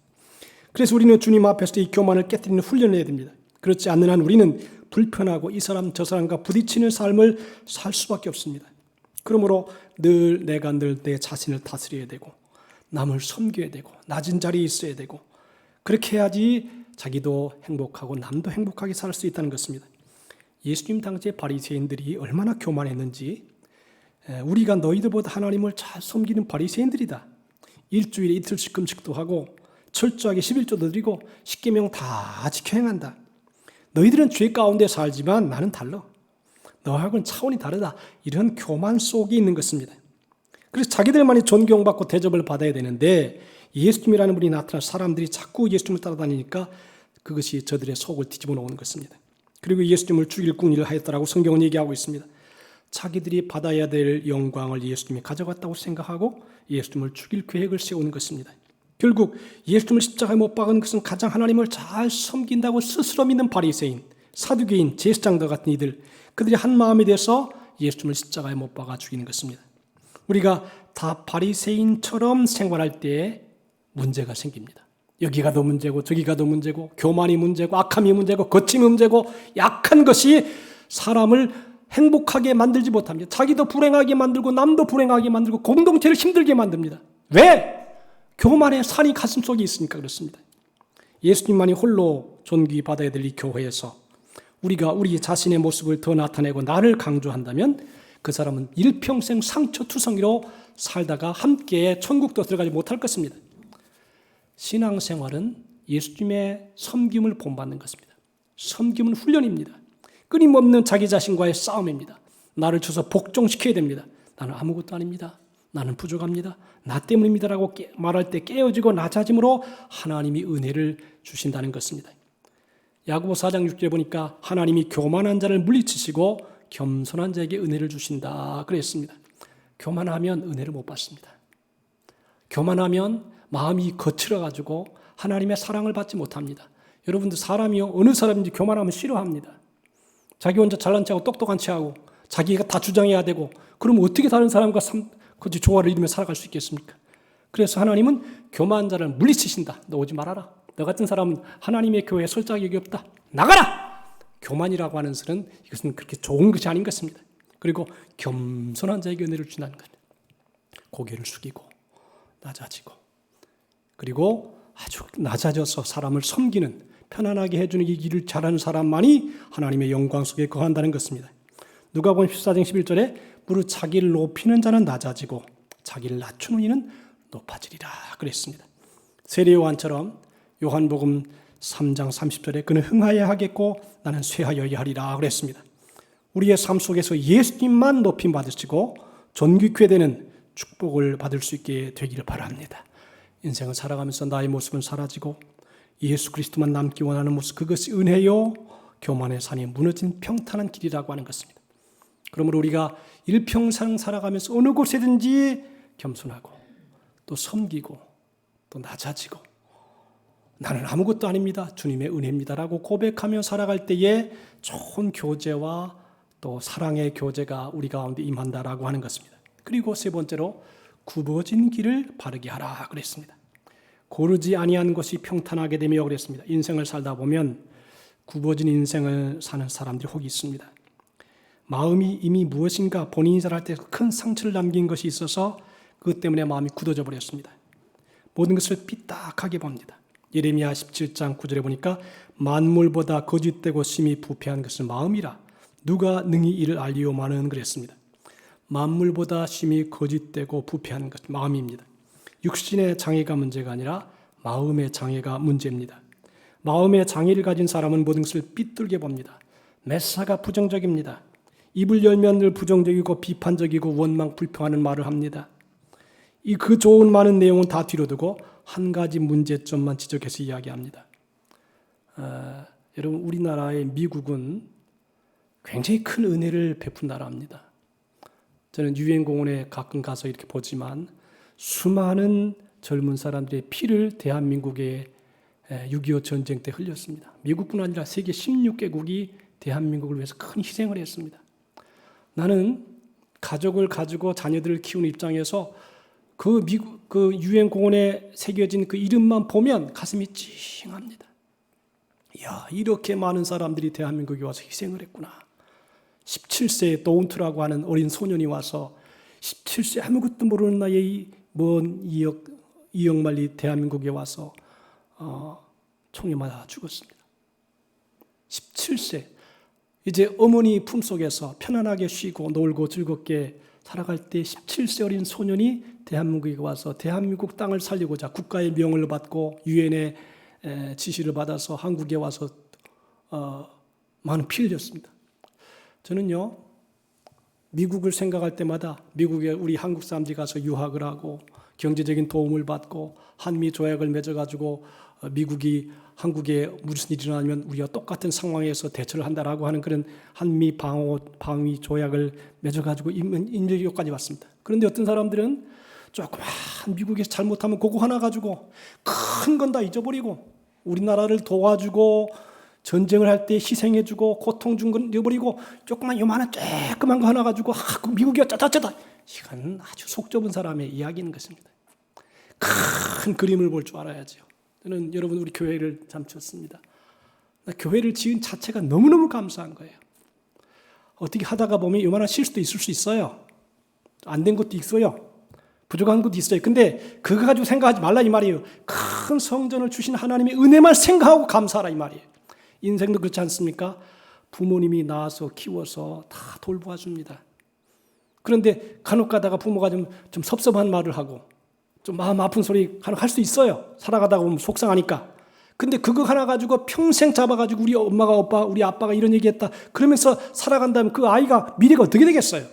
그래서 우리는 주님 앞에서 이 교만을 깨뜨리는 훈련을 해야 됩니다. 그렇지 않는 한 우리는 불편하고 이 사람 저 사람과 부딪히는 삶을 살 수밖에 없습니다. 그러므로 내가 늘 내 자신을 다스려야 되고 남을 섬겨야 되고 낮은 자리에 있어야 되고 그렇게 해야지 자기도 행복하고 남도 행복하게 살 수 있다는 것입니다. 예수님 당시의 바리새인들이 얼마나 교만했는지 우리가 너희들보다 하나님을 잘 섬기는 바리새인들이다. 일주일에 이틀씩 금식도 하고 철저하게 11조도 드리고 십계명 다 지켜 행한다. 너희들은 죄 가운데 살지만 나는 달라. 너하고는 차원이 다르다. 이런 교만 속에 있는 것입니다. 그래서 자기들만이 존경받고 대접을 받아야 되는데 예수님이라는 분이 나타나 사람들이 자꾸 예수님을 따라다니니까 그것이 저들의 속을 뒤집어 놓은 것입니다. 그리고 예수님을 죽일 궁리를 하였다라고 성경은 얘기하고 있습니다. 자기들이 받아야 될 영광을 예수님이 가져갔다고 생각하고 예수님을 죽일 계획을 세우는 것입니다. 결국 예수님을 십자가에 못 박은 것은 가장 하나님을 잘 섬긴다고 스스로 믿는 바리새인, 사두개인, 제사장들 같은 이들, 그들이 한 마음이 돼서 예수님을 십자가에 못 박아 죽이는 것입니다. 우리가 다 바리새인처럼 생활할 때 문제가 생깁니다. 여기 가도 문제고 저기 가도 문제고 교만이 문제고 악함이 문제고 거침이 문제고 약한 것이 사람을 행복하게 만들지 못합니다. 자기도 불행하게 만들고 남도 불행하게 만들고 공동체를 힘들게 만듭니다. 왜? 교만의 산이 가슴속에 있으니까 그렇습니다. 예수님만이 홀로 존귀받아야 될 이 교회에서 우리가 우리 자신의 모습을 더 나타내고 나를 강조한다면 그 사람은 일평생 상처투성이로 살다가 함께 천국도 들어가지 못할 것입니다. 신앙생활은 예수님의 섬김을 본받는 것입니다. 섬김은 훈련입니다. 끊임없는 자기 자신과의 싸움입니다. 나를 쳐서 복종시켜야 됩니다. 나는 아무것도 아닙니다. 나는 부족합니다. 나 때문입니다라고 말할 때 깨어지고 낮아짐으로 하나님이 은혜를 주신다는 것입니다. 야고보 4장 6절에 보니까 하나님이 교만한 자를 물리치시고 겸손한 자에게 은혜를 주신다 그랬습니다. 교만하면 은혜를 못 받습니다. 교만하면 마음이 거칠어가지고 하나님의 사랑을 받지 못합니다. 여러분들 사람이요 어느 사람인지 교만하면 싫어합니다. 자기 혼자 잘난 체하고 똑똑한 체하고 자기가 다 주장해야 되고 그러면 어떻게 다른 사람과 조화를 이루며 살아갈 수 있겠습니까? 그래서 하나님은 교만한 자를 물리치신다. 너 오지 말아라. 너 같은 사람은 하나님의 교회에 설 자격이 없다. 나가라! 교만이라고 하는 것은 이것은 그렇게 좋은 것이 아닌 것입니다. 그리고 겸손한 자에게 은혜를 주신다는 것. 고개를 숙이고 낮아지고 그리고 아주 낮아져서 사람을 섬기는 편안하게 해주는 이 일을 잘하는 사람만이 하나님의 영광 속에 거한다는 것입니다. 누가복음 14장 11절에 무릇 자기를 높이는 자는 낮아지고 자기를 낮추는 이는 높아지리라 그랬습니다. 세례 요한처럼 요한복음 3장 30절에 그는 흥하여야 하겠고 나는 쇠하여야 하리라 그랬습니다. 우리의 삶 속에서 예수님만 높임 받으시고 존귀케 되는 축복을 받을 수 있게 되기를 바랍니다. 인생을 살아가면서 나의 모습은 사라지고 예수 그리스도만 남기 원하는 모습, 그것이 은혜요 교만의 산이 무너진 평탄한 길이라고 하는 것입니다. 그러므로 우리가 일평생 살아가면서 어느 곳에든지 겸손하고 또 섬기고 또 낮아지고 나는 아무것도 아닙니다. 주님의 은혜입니다라고 고백하며 살아갈 때에 좋은 교제와 또 사랑의 교제가 우리 가운데 임한다라고 하는 것입니다. 그리고 세 번째로 굽어진 길을 바르게 하라 그랬습니다. 고르지 아니한 것이 평탄하게 되며 그랬습니다. 인생을 살다 보면 굽어진 인생을 사는 사람들이 혹 있습니다. 마음이 이미 무엇인가 본인이 살아갈 때 큰 상처를 남긴 것이 있어서 그것 때문에 마음이 굳어져 버렸습니다. 모든 것을 삐딱하게 봅니다. 예레미야 17장 9절에 보니까 만물보다 거짓되고 심히 부패한 것은 마음이라 누가 능히 이를 알리오마는 그랬습니다. 만물보다 심히 거짓되고 부패한 것 마음입니다. 육신의 장애가 문제가 아니라 마음의 장애가 문제입니다. 마음의 장애를 가진 사람은 모든 것을 삐뚤게 봅니다. 매사가 부정적입니다. 입을 열면 늘 부정적이고 비판적이고 원망 불평하는 말을 합니다. 그 좋은 많은 내용은 다 뒤로 두고 한 가지 문제점만 지적해서 이야기합니다. 여러분 우리나라의 미국은 굉장히 큰 은혜를 베푼 나라입니다. 저는 유엔공원에 가끔 가서 이렇게 보지만 수많은 젊은 사람들의 피를 대한민국의 6.25 전쟁 때 흘렸습니다. 미국뿐 아니라 세계 16개국이 대한민국을 위해서 큰 희생을 했습니다. 나는 가족을 가지고 자녀들을 키우는 입장에서 그 유엔공원에 새겨진 그 이름만 보면 가슴이 찡합니다. 이야, 이렇게 많은 사람들이 대한민국에 와서 희생을 했구나. 17세의 도운트라고 하는 어린 소년이 와서 17세 아무것도 모르는 나이에 먼 이역만리 대한민국에 와서 총에 맞아 죽었습니다. 17세. 이제 어머니 품속에서 편안하게 쉬고 놀고 즐겁게 살아갈 때 17세 어린 소년이 대한민국에 와서 대한민국 땅을 살리고자 국가의 명을 받고 유엔의 지시를 받아서 한국에 와서 많은 피를 흘렸습니다. 저는요 미국을 생각할 때마다 미국에 우리 한국 사람들이 가서 유학을 하고 경제적인 도움을 받고 한미 조약을 맺어가지고 미국이 한국에 무슨 일이 일어나면 우리가 똑같은 상황에서 대처를 한다라고 하는 그런 한미 방위 조약을 맺어가지고 인류까지 왔습니다. 그런데 어떤 사람들은 조그만 미국에서 잘못하면 그거 하나 가지고 큰 건 다 잊어버리고 우리나라를 도와주고 전쟁을 할 때 희생해주고 고통 준 건 잊어버리고 조그만 요만한 쬐끄만 거 하나 가지고 미국이 어쩌다 이건 아주 속 좁은 사람의 이야기인 것입니다. 큰 그림을 볼 줄 알아야죠. 저는 여러분 우리 교회를 참 좋습니다. 교회를 지은 자체가 너무너무 감사한 거예요. 어떻게 하다가 보면 요만한 실수도 있을 수 있어요. 안 된 것도 있어요. 부족한 것도 있어요. 근데 그거 가지고 생각하지 말라 이 말이에요. 큰 성전을 주신 하나님의 은혜만 생각하고 감사하라 이 말이에요. 인생도 그렇지 않습니까? 부모님이 낳아서 키워서 다 돌보아 줍니다. 그런데 간혹 가다가 부모가 좀 섭섭한 말을 하고 좀 마음 아픈 소리 간혹 할 수 있어요. 살아가다가 보면 속상하니까. 근데 그거 하나 가지고 평생 잡아가지고 우리 엄마가 우리 아빠가 이런 얘기했다. 그러면서 살아간다면 그 아이가 미래가 어떻게 되겠어요?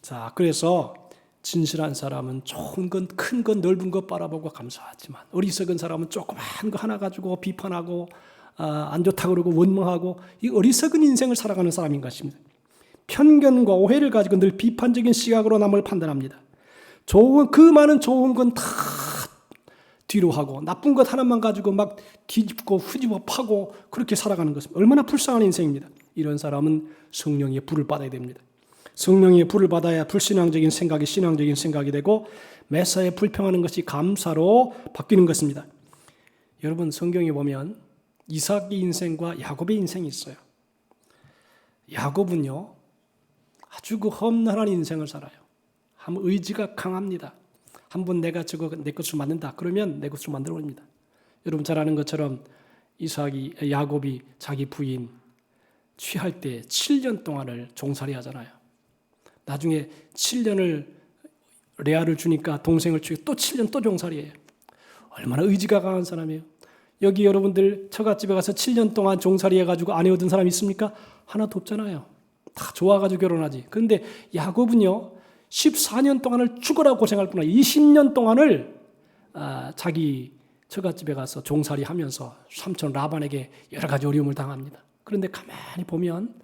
자, 그래서 진실한 사람은 좋은 건, 큰 건, 넓은 것 바라보고 감사하지만 어리석은 사람은 조그만 거 하나 가지고 비판하고 안 좋다고 그러고 원망하고 이 어리석은 인생을 살아가는 사람인 것입니다. 편견과 오해를 가지고 늘 비판적인 시각으로 남을 판단합니다. 그 많은 좋은 건 다 뒤로 하고 나쁜 것 하나만 가지고 막 뒤집고 후집어 파고 그렇게 살아가는 것입니다. 얼마나 불쌍한 인생입니다. 이런 사람은 성령의 불을 받아야 됩니다. 성령의 불을 받아야 불신앙적인 생각이 신앙적인 생각이 되고 매사에 불평하는 것이 감사로 바뀌는 것입니다. 여러분 성경에 보면 이삭의 인생과 야곱의 인생이 있어요. 야곱은요 아주 그 험난한 인생을 살아요. 한번 의지가 강합니다. 한번 내가 저거 내 것으로 만든다 그러면 내 것으로 만들어 버립니다. 여러분 잘 아는 것처럼 야곱이 자기 부인 취할 때 7년 동안을 종살이 하잖아요. 나중에 7년을 레아를 주니까 동생을 주고 또 7년 또 종살이에요. 얼마나 의지가 강한 사람이에요. 여기 여러분들 처갓집에 가서 7년 동안 종살이 해가지고 아내 얻은 사람 있습니까? 하나도 없잖아요. 다 좋아가지고 결혼하지. 그런데 야곱은요 14년 동안을 죽으라 고생할 뿐 아니라 20년 동안을 자기 처갓집에 가서 종살이 하면서 삼촌 라반에게 여러 가지 어려움을 당합니다. 그런데 가만히 보면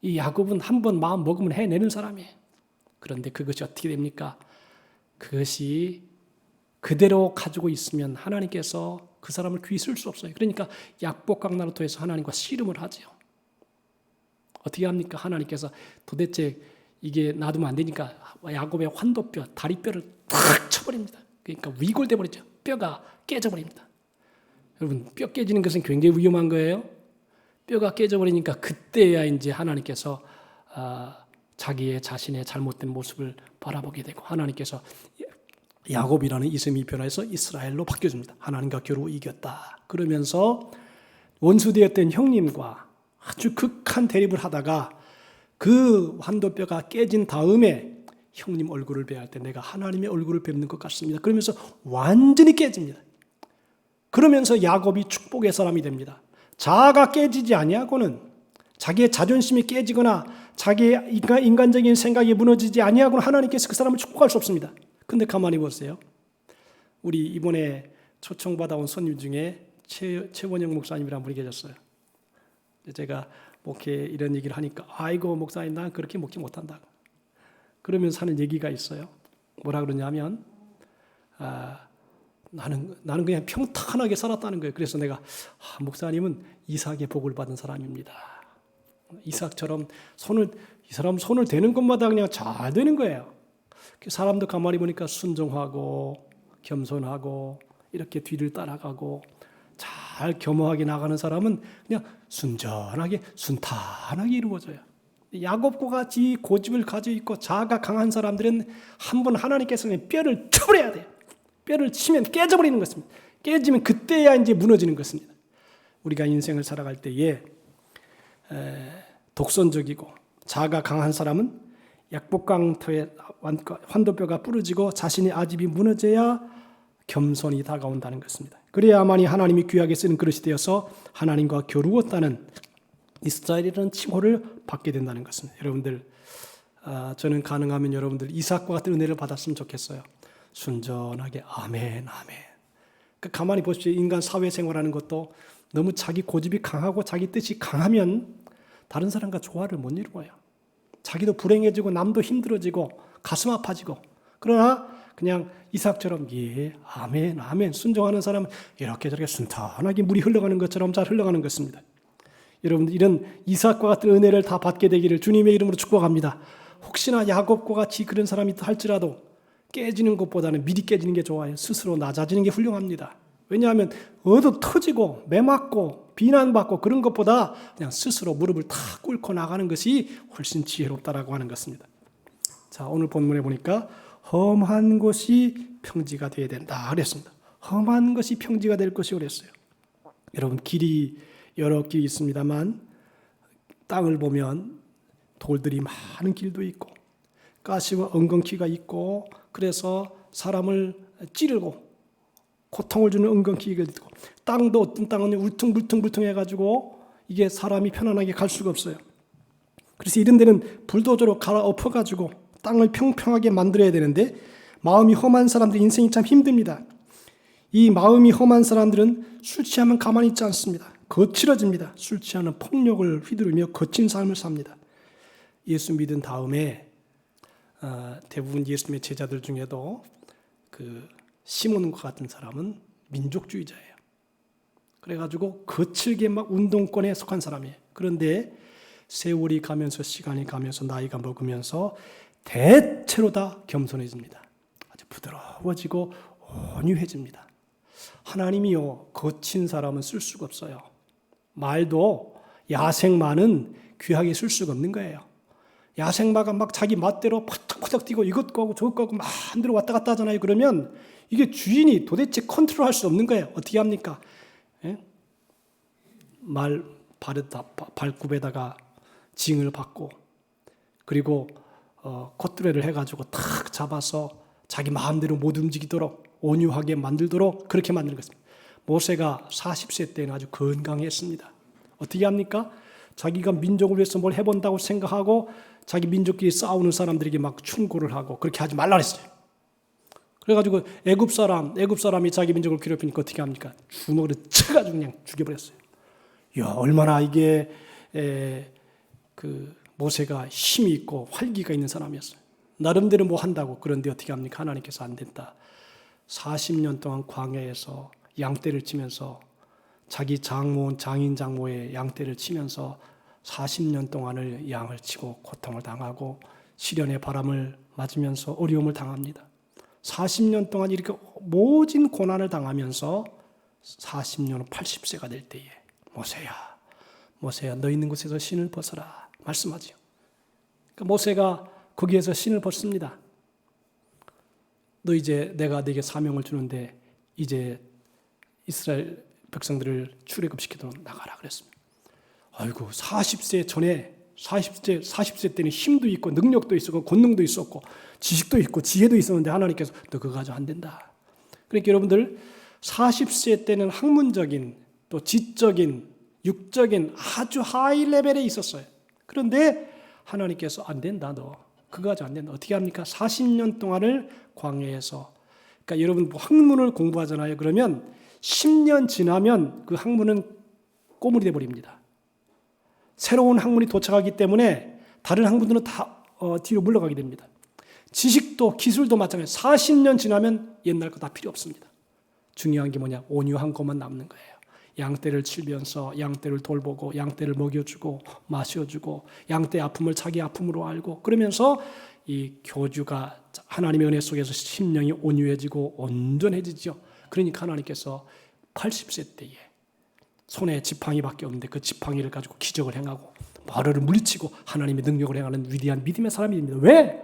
이 야곱은 한번 마음 먹으면 해내는 사람이에요. 그런데 그것이 어떻게 됩니까? 그것이 그대로 가지고 있으면 하나님께서 그 사람을 귀히 쓸 수 없어요. 그러니까 약복강나루 통해서 하나님과 씨름을 하죠. 어떻게 합니까? 하나님께서 도대체 이게 놔두면 안 되니까 야곱의 환도뼈, 다리뼈를 탁 쳐버립니다. 그러니까 위골돼 버리죠. 뼈가 깨져버립니다. 여러분 뼈 깨지는 것은 굉장히 위험한 거예요. 뼈가 깨져버리니까 그때야 이제 하나님께서 자신의 잘못된 모습을 바라보게 되고 하나님께서 야곱이라는 이름이 변해서 이스라엘로 바뀌어줍니다. 하나님과 겨루 이겼다. 그러면서 원수되었던 형님과 아주 극한 대립을 하다가 그 환도뼈가 깨진 다음에 형님 얼굴을 뵈할 때 내가 하나님의 얼굴을 뵙는 것 같습니다. 그러면서 완전히 깨집니다. 그러면서 야곱이 축복의 사람이 됩니다. 자아가 깨지지 아니하고는 자기의 자존심이 깨지거나 자기의 인간적인 생각이 무너지지 아니하고는 하나님께서 그 사람을 축복할 수 없습니다. 근데 가만히 보세요. 우리 이번에 초청받아온 손님 중에 최원영 목사님이라는 분이 계셨어요. 제가 목회 이런 얘기를 하니까 아이고 목사님 난 그렇게 목회 못한다고 그러면서 하는 얘기가 있어요. 뭐라 그러냐면 나는 그냥 평탄하게 살았다는 거예요. 그래서 내가 목사님은 이삭의 복을 받은 사람입니다. 이삭처럼 이 사람 손을 대는 것마다 그냥 잘 되는 거예요. 사람도 가만히 보니까 순종하고 겸손하고 이렇게 뒤를 따라가고 잘 겸허하게 나가는 사람은 그냥 순전하게 순탄하게 이루어져요. 야곱과 같이 고집을 가지고 있고 자아가 강한 사람들은 한번 하나님께서는 뼈를 쳐버려야 돼요. 뼈를 치면 깨져버리는 것입니다. 깨지면 그때야 이제 무너지는 것입니다. 우리가 인생을 살아갈 때에 독선적이고 자아가 강한 사람은 약복강터에 환도뼈가 부러지고 자신의 아집이 무너져야 겸손이 다가온다는 것입니다. 그래야만이 하나님이 귀하게 쓰는 그릇이 되어서 하나님과 겨루었다는 이스라엘이라는 칭호를 받게 된다는 것입니다. 여러분들 저는 가능하면 여러분들 이삭과 같은 은혜를 받았으면 좋겠어요. 순전하게 아멘. 가만히 보십시오. 인간 사회생활하는 것도 너무 자기 고집이 강하고 자기 뜻이 강하면 다른 사람과 조화를 못 이루어요. 자기도 불행해지고 남도 힘들어지고 가슴 아파지고 그러나 그냥 이삭처럼 아멘 순종하는 사람은 이렇게 저렇게 순탄하게 물이 흘러가는 것처럼 잘 흘러가는 것입니다. 여러분들 이런 이삭과 같은 은혜를 다 받게 되기를 주님의 이름으로 축복합니다. 혹시나 야곱과 같이 그런 사람이 있다 할지라도 깨지는 것보다는 미리 깨지는 게 좋아요. 스스로 낮아지는 게 훌륭합니다. 왜냐하면 얻어 터지고 매맞고 비난받고 그런 것보다 그냥 스스로 무릎을 탁 꿇고 나가는 것이 훨씬 지혜롭다라고 하는 것입니다. 자, 오늘 본문에 보니까 험한 곳이 평지가 되어야 된다 그랬습니다. 험한 것이 평지가 될 것이 그랬어요. 여러분, 길이 여러 길이 있습니다만 땅을 보면 돌들이 많은 길도 있고 가시와 엉겅퀴가 있고 그래서 사람을 찌르고 고통을 주는 엉겅퀴가 있고 땅도 어떤 땅은 울퉁불퉁해가지고 이게 사람이 편안하게 갈 수가 없어요. 그래서 이런 데는 불도저로 갈아엎어가지고 땅을 평평하게 만들어야 되는데 마음이 험한 사람들 인생이 참 힘듭니다. 이 마음이 험한 사람들은 술 취하면 가만히 있지 않습니다. 거칠어집니다. 술 취하는 폭력을 휘두르며 거친 삶을 삽니다. 예수 믿은 다음에 대부분 예수님의 제자들 중에도 그 시몬과 같은 사람은 민족주의자예요. 그래가지고 거칠게 막 운동권에 속한 사람이에요. 그런데 세월이 가면서 시간이 가면서 나이가 먹으면서 대체로 다 겸손해집니다. 아주 부드러워지고 온유해집니다. 하나님이요, 거친 사람은 쓸 수가 없어요. 말도 야생마는 귀하게 쓸 수가 없는 거예요. 야생마가 막 자기 맛대로 퍼덕퍼덕 뛰고 이것 거고 저것 거고 마음대로 왔다 갔다 하잖아요. 그러면 이게 주인이 도대체 컨트롤할 수 없는 거예요. 어떻게 합니까? 예? 발굽에다가 징을 받고 그리고 콧뚜레를 해가지고 탁 잡아서 자기 마음대로 못 움직이도록 온유하게 만들도록 그렇게 만드는 것입니다. 모세가 40세 때는 아주 건강했습니다. 어떻게 합니까? 자기가 민족을 위해서 뭘 해본다고 생각하고 자기 민족끼리 싸우는 사람들에게 막 충고를 하고 그렇게 하지 말라 그랬어요. 그래가지고 애굽 사람이 자기 민족을 괴롭히니까 어떻게 합니까? 주먹으로 쳐가지고 그냥 죽여버렸어요. 야, 얼마나 이게 그 모세가 힘이 있고 활기가 있는 사람이었어요. 나름대로 뭐 한다고. 그런데 어떻게 합니까? 하나님께서 안 된다. 40년 동안 광야에서 양떼를 치면서 자기 장인 장모의 양떼를 치면서 40년 동안을 양을 치고 고통을 당하고 시련의 바람을 맞으면서 어려움을 당합니다. 40년 동안 이렇게 모진 고난을 당하면서 40년 후 80세가 될 때에 모세야 너 있는 곳에서 신을 벗어라 말씀하죠. 그러니까 모세가 거기에서 신을 벗습니다. 너 이제 내가 네게 사명을 주는데 이제 이스라엘 백성들을 출애굽시키도록 나가라 그랬습니다. 아이고 40세 때는 힘도 있고 능력도 있었고 권능도 있었고 지식도 있고 지혜도 있었는데 하나님께서 너 그거 가지고 안 된다. 그러니까 여러분들 40세 때는 학문적인 또 지적인 육적인 아주 하이 레벨에 있었어요. 그런데 하나님께서 안 된다 너 그거 가지고 안 된다. 어떻게 합니까? 40년 동안을 광야에서 그러니까 여러분 학문을 공부하잖아요. 그러면 10년 지나면 그 학문은 꼬물이 돼버립니다. 새로운 학문이 도착하기 때문에 다른 학문들은 다 뒤로 물러가게 됩니다. 지식도 기술도 마찬가지예요. 40년 지나면 옛날 거 다 필요 없습니다. 중요한 게 뭐냐? 온유한 것만 남는 거예요. 양떼를 치면서 양떼를 돌보고 양떼를 먹여주고 마셔주고 양떼 아픔을 자기 아픔으로 알고 그러면서 이 교주가 하나님의 은혜 속에서 심령이 온유해지고 온전해지죠. 그러니까 하나님께서 80세 때에 손에 지팡이밖에 없는데 그 지팡이를 가지고 기적을 행하고 마귀를 물리치고 하나님의 능력을 행하는 위대한 믿음의 사람이 됩니다. 왜?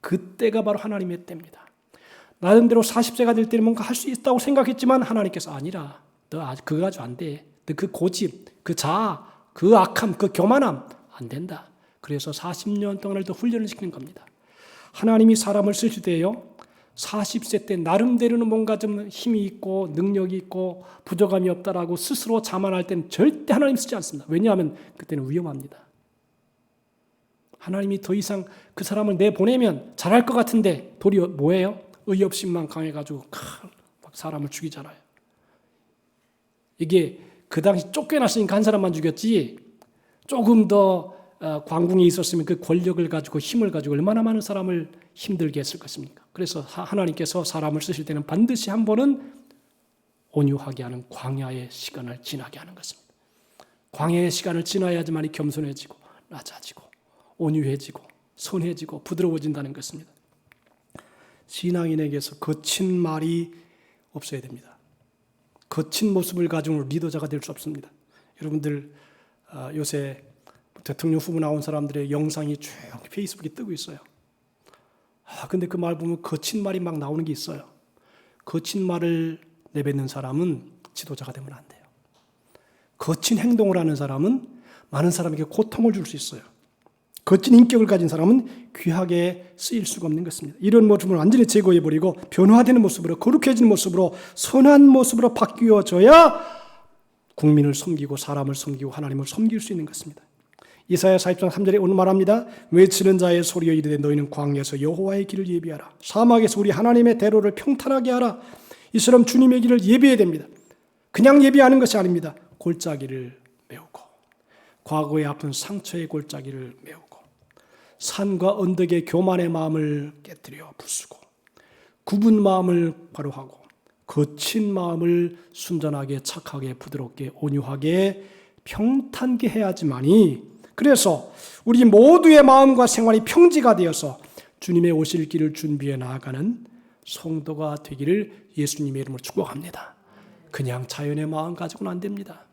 그때가 바로 하나님의 때입니다. 나름대로 40세가 될 때는 뭔가 할 수 있다고 생각했지만 하나님께서 아니라 너 아직 그거 가지고 안 돼. 너 그 고집, 그 자아, 그 악함, 그 교만함 안 된다. 그래서 40년 동안을 더 훈련을 시키는 겁니다. 하나님이 사람을 쓰실 때요. 40세 때 나름대로는 뭔가 좀 힘이 있고 능력이 있고 부족함이 없다라고 스스로 자만할 때는 절대 하나님 쓰지 않습니다. 왜냐하면 그때는 위험합니다. 하나님이 더 이상 그 사람을 내보내면 잘할 것 같은데 도리어 뭐예요? 의협심만 강해가지고 막 사람을 죽이잖아요. 이게 그 당시 쫓겨났으니까 한 사람만 죽였지 조금 더 광궁이 있었으면 그 권력을 가지고 힘을 가지고 얼마나 많은 사람을 힘들게 했을 것입니까? 그래서 하나님께서 사람을 쓰실 때는 반드시 한 번은 온유하게 하는 광야의 시간을 지나게 하는 것입니다. 광야의 시간을 지나야지만이 겸손해지고 낮아지고 온유해지고 선해지고 부드러워진다는 것입니다. 신앙인에게서 거친 말이 없어야 됩니다. 거친 모습을 가지고 리더자가 될 수 없습니다. 여러분들 요새 대통령 후보 나온 사람들의 영상이 쭉 페이스북에 뜨고 있어요. 근데 그 말 보면 거친 말이 막 나오는 게 있어요. 거친 말을 내뱉는 사람은 지도자가 되면 안 돼요. 거친 행동을 하는 사람은 많은 사람에게 고통을 줄 수 있어요. 거친 인격을 가진 사람은 귀하게 쓰일 수가 없는 것입니다. 이런 모습을 완전히 제거해버리고 변화되는 모습으로, 거룩해지는 모습으로, 선한 모습으로 바뀌어져야 국민을 섬기고 사람을 섬기고 하나님을 섬길 수 있는 것입니다. 이사야 40장 3절에 오늘 말합니다. 외치는 자의 소리여 이르되 너희는 광야에서 여호와의 길을 예비하라. 사막에서 우리 하나님의 대로를 평탄하게 하라. 이처럼 주님의 길을 예비해야 됩니다. 그냥 예비하는 것이 아닙니다. 골짜기를 메우고, 과거의 아픈 상처의 골짜기를 메우고, 산과 언덕의 교만의 마음을 깨뜨려 부수고, 굽은 마음을 바로하고, 거친 마음을 순전하게 착하게 부드럽게 온유하게 평탄게 해야지만이, 그래서 우리 모두의 마음과 생활이 평지가 되어서 주님의 오실 길을 준비해 나아가는 성도가 되기를 예수님의 이름으로 축복합니다. 그냥 자연의 마음 가지고는 안 됩니다.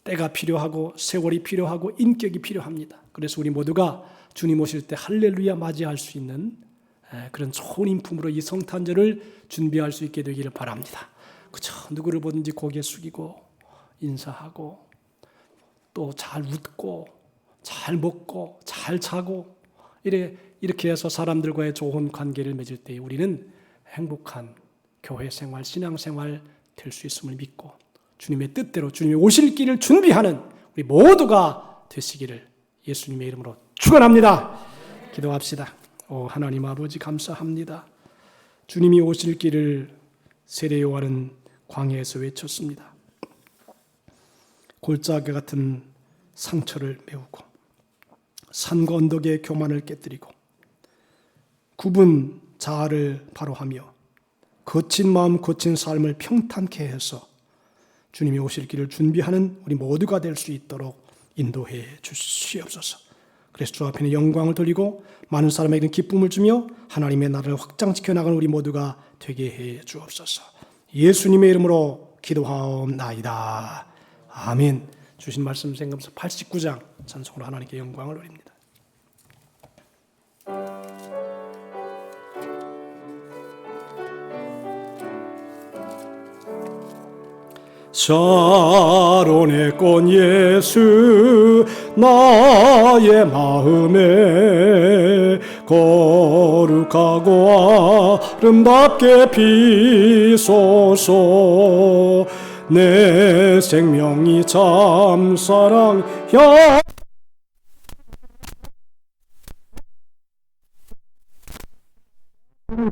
때가 필요하고 세월이 필요하고 인격이 필요합니다. 그래서 우리 모두가 주님 오실 때 할렐루야 맞이할 수 있는 그런 좋은 인품으로 이 성탄절을 준비할 수 있게 되기를 바랍니다. 그저 누구를 보든지 고개 숙이고 인사하고 또 잘 웃고 잘 먹고 잘 자고 이렇게 해서 사람들과의 좋은 관계를 맺을 때 우리는 행복한 교회 생활, 신앙 생활 될 수 있음을 믿고 주님의 뜻대로 주님의 오실 길을 준비하는 우리 모두가 되시기를 예수님의 이름으로 축원합니다. 기도합시다. 하나님 아버지 감사합니다. 주님이 오실 길을 세례 요한은 광야에서 외쳤습니다. 골짜기 같은 상처를 메우고 산과 언덕의 교만을 깨뜨리고 굽은 자아를 바로하며 거친 마음 거친 삶을 평탄케 해서 주님이 오실 길을 준비하는 우리 모두가 될 수 있도록 인도해 주시옵소서. 그래서 주 앞에는 영광을 돌리고 많은 사람에게는 기쁨을 주며 하나님의 나라를 확장시켜 나가는 우리 모두가 되게 해 주옵소서. 예수님의 이름으로 기도하옵나이다. 아멘. 주신 말씀 생각하면서 89장 찬송으로 하나님께 영광을 올립니다. 샤론의 꽃 예수 나의 마음에 거룩하고 아름답게 비소서. 내 생명이 참사랑여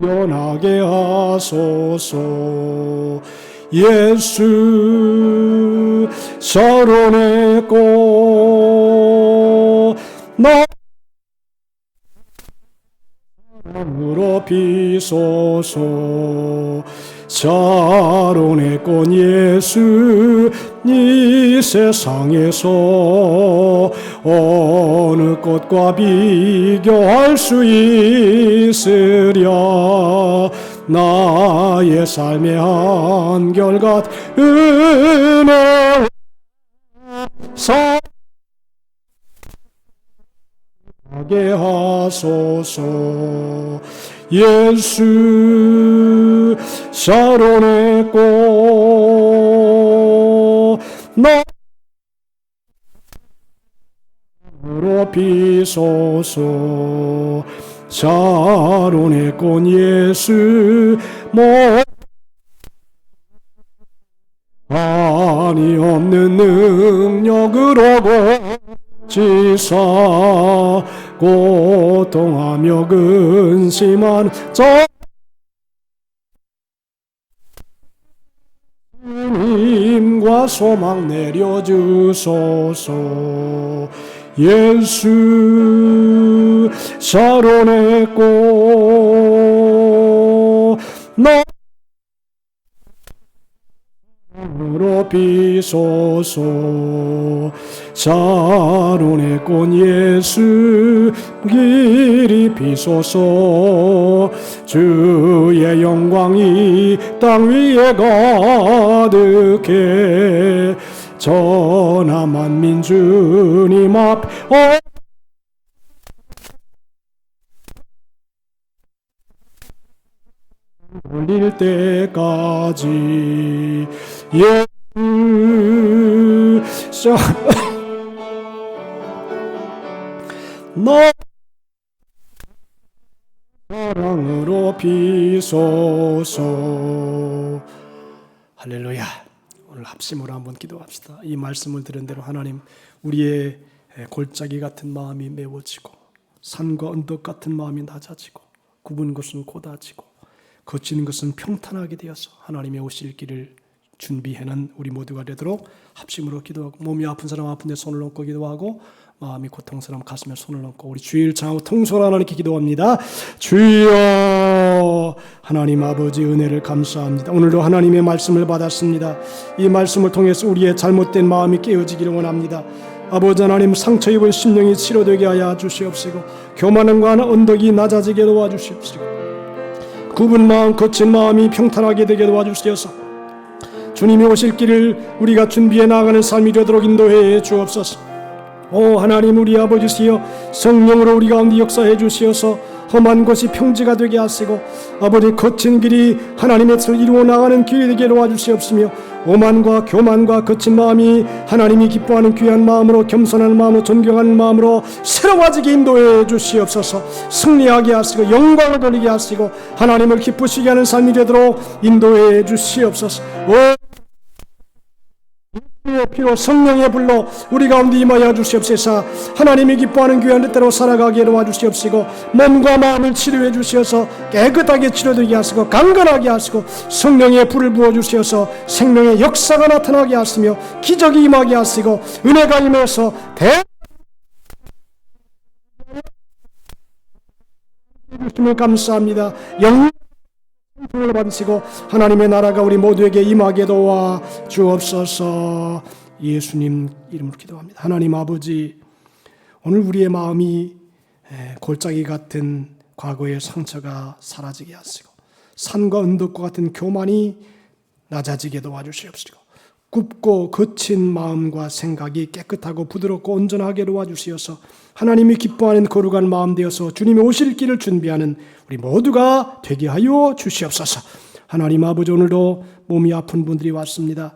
변하게 하소서. 예수 샤론의 꽃 나무로 비소서. 샤론의 꽃 예수 이 세상에서 어느 꽃과 비교할 수 있으랴. 나의 삶의 한결같 은혜와 사하게 하소서. 예수 샤론의 꽃 나무로 비소서. 샤론의 꽃 예수 아니 없는 능력으로 고치사 고통하며 근심한 주님과 소망 내려주소서. 예수 샤론의 꽃 나무로 비소서. 자론의 꽃 예수 길이 비소서. 주의 영광이 땅 위에 가득해 전하 만민 주님 앞 올릴 때까지 예수 너 사랑으로 비소서. 할렐루야. 오늘 합심으로 한번 기도합시다. 이 말씀을 들은 대로 하나님, 우리의 골짜기 같은 마음이 메워지고 산과 언덕 같은 마음이 낮아지고 굽은 것은 곧아지고 거치는 것은 평탄하게 되어서 하나님의 오실 길을 준비해는 우리 모두가 되도록 합심으로 기도하고, 몸이 아픈 사람 아픈데 손을 얹고 기도하고, 마음이 고통스러운 가슴에 손을 얹고 우리 주일 장하고 통솔 하나님께 기도합니다. 주여, 하나님 아버지 은혜를 감사합니다. 오늘도 하나님의 말씀을 받았습니다. 이 말씀을 통해서 우리의 잘못된 마음이 깨어지기를 원합니다. 아버지 하나님, 상처 입은 심령이 치료되게 하여 주시옵시고 교만함과 언덕이 낮아지게 도와주시옵시고 굽은 마음 거친 마음이 평탄하게 되게 도와주시옵소서. 주님이 오실 길을 우리가 준비해 나가는 삶이 되도록 인도해 주옵소서. 오 하나님, 우리 아버지시여, 성령으로 우리 가운데 역사해 주시어서 험한 것이 평지가 되게 하시고 아버지 거친 길이 하나님의 뜻을 이루어 나가는 길이 되게 도와주시옵시며 오만과 교만과 거친 마음이 하나님이 기뻐하는 귀한 마음으로, 겸손한 마음으로, 존경하는 마음으로 새로워지게 인도해 주시옵소서. 승리하게 하시고 영광을 돌리게 하시고 하나님을 기쁘시게 하는 삶이 되도록 인도해 주시옵소서. 피로 성령의 불로 우리 가운데 임하여 주시옵소서. 하나님이 기뻐하는 귀한 뜻대로 살아가게 도와주시옵시고 몸과 마음을 치료해 주시어서 깨끗하게 치료되게 하시고 강건하게 하시고 성령의 불을 부어주시어서 생명의 역사가 나타나게 하시며 기적이 임하게 하시고 은혜가 임해서 주님을 감사합니다. 영광을 받으시고 하나님의 나라가 우리 모두에게 임하게 도와 주옵소서. 예수님 이름으로 기도합니다. 하나님 아버지, 오늘 우리의 마음이 골짜기 같은 과거의 상처가 사라지게 하시고 산과 언덕과 같은 교만이 낮아지게 도와주시옵시고 굽고 거친 마음과 생각이 깨끗하고 부드럽고 온전하게 도와주시어서 하나님이 기뻐하는 거룩한 마음 되어서 주님이 오실 길을 준비하는 우리 모두가 되게 하여 주시옵소서. 하나님 아버지, 오늘도 몸이 아픈 분들이 왔습니다.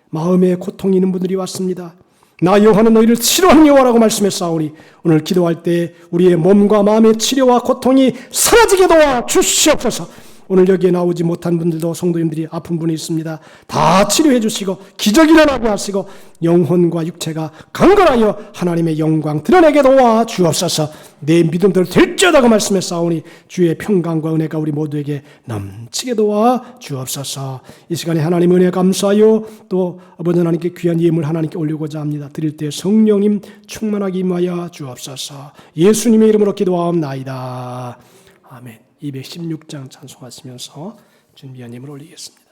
마음에 고통이 있는 분들이 왔습니다. 나 여호와는 너희를 치료하는 여호와라고 말씀했사오니 오늘 기도할 때 우리의 몸과 마음의 치료와 고통이 사라지게 도와 주시옵소서. 오늘 여기에 나오지 못한 분들도, 성도님들이 아픈 분이 있습니다. 다 치료해 주시고 기적이 일어나게 하시고 영혼과 육체가 강건하여 하나님의 영광 드러내게 도와 주옵소서. 내 믿음대로 될지어다고 말씀했사오니 주의 평강과 은혜가 우리 모두에게 넘치게 도와 주옵소서. 이 시간에 하나님 은혜 감사하여 또 아버지 하나님께 귀한 예물 하나님께 올리고자 합니다. 드릴 때 성령님 충만하게 임하여 주옵소서. 예수님의 이름으로 기도하옵나이다. 아멘. 216장 찬송하시면서 준비한 예물 올리겠습니다.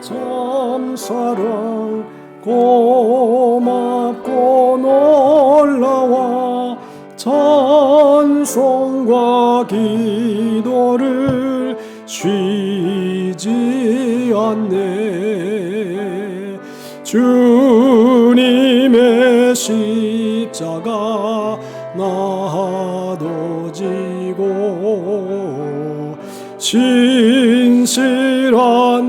참 사랑 고맙고 놀라워 찬송과 기도를 쉬지 않네. 주님의 십자가 나도 지고 진실한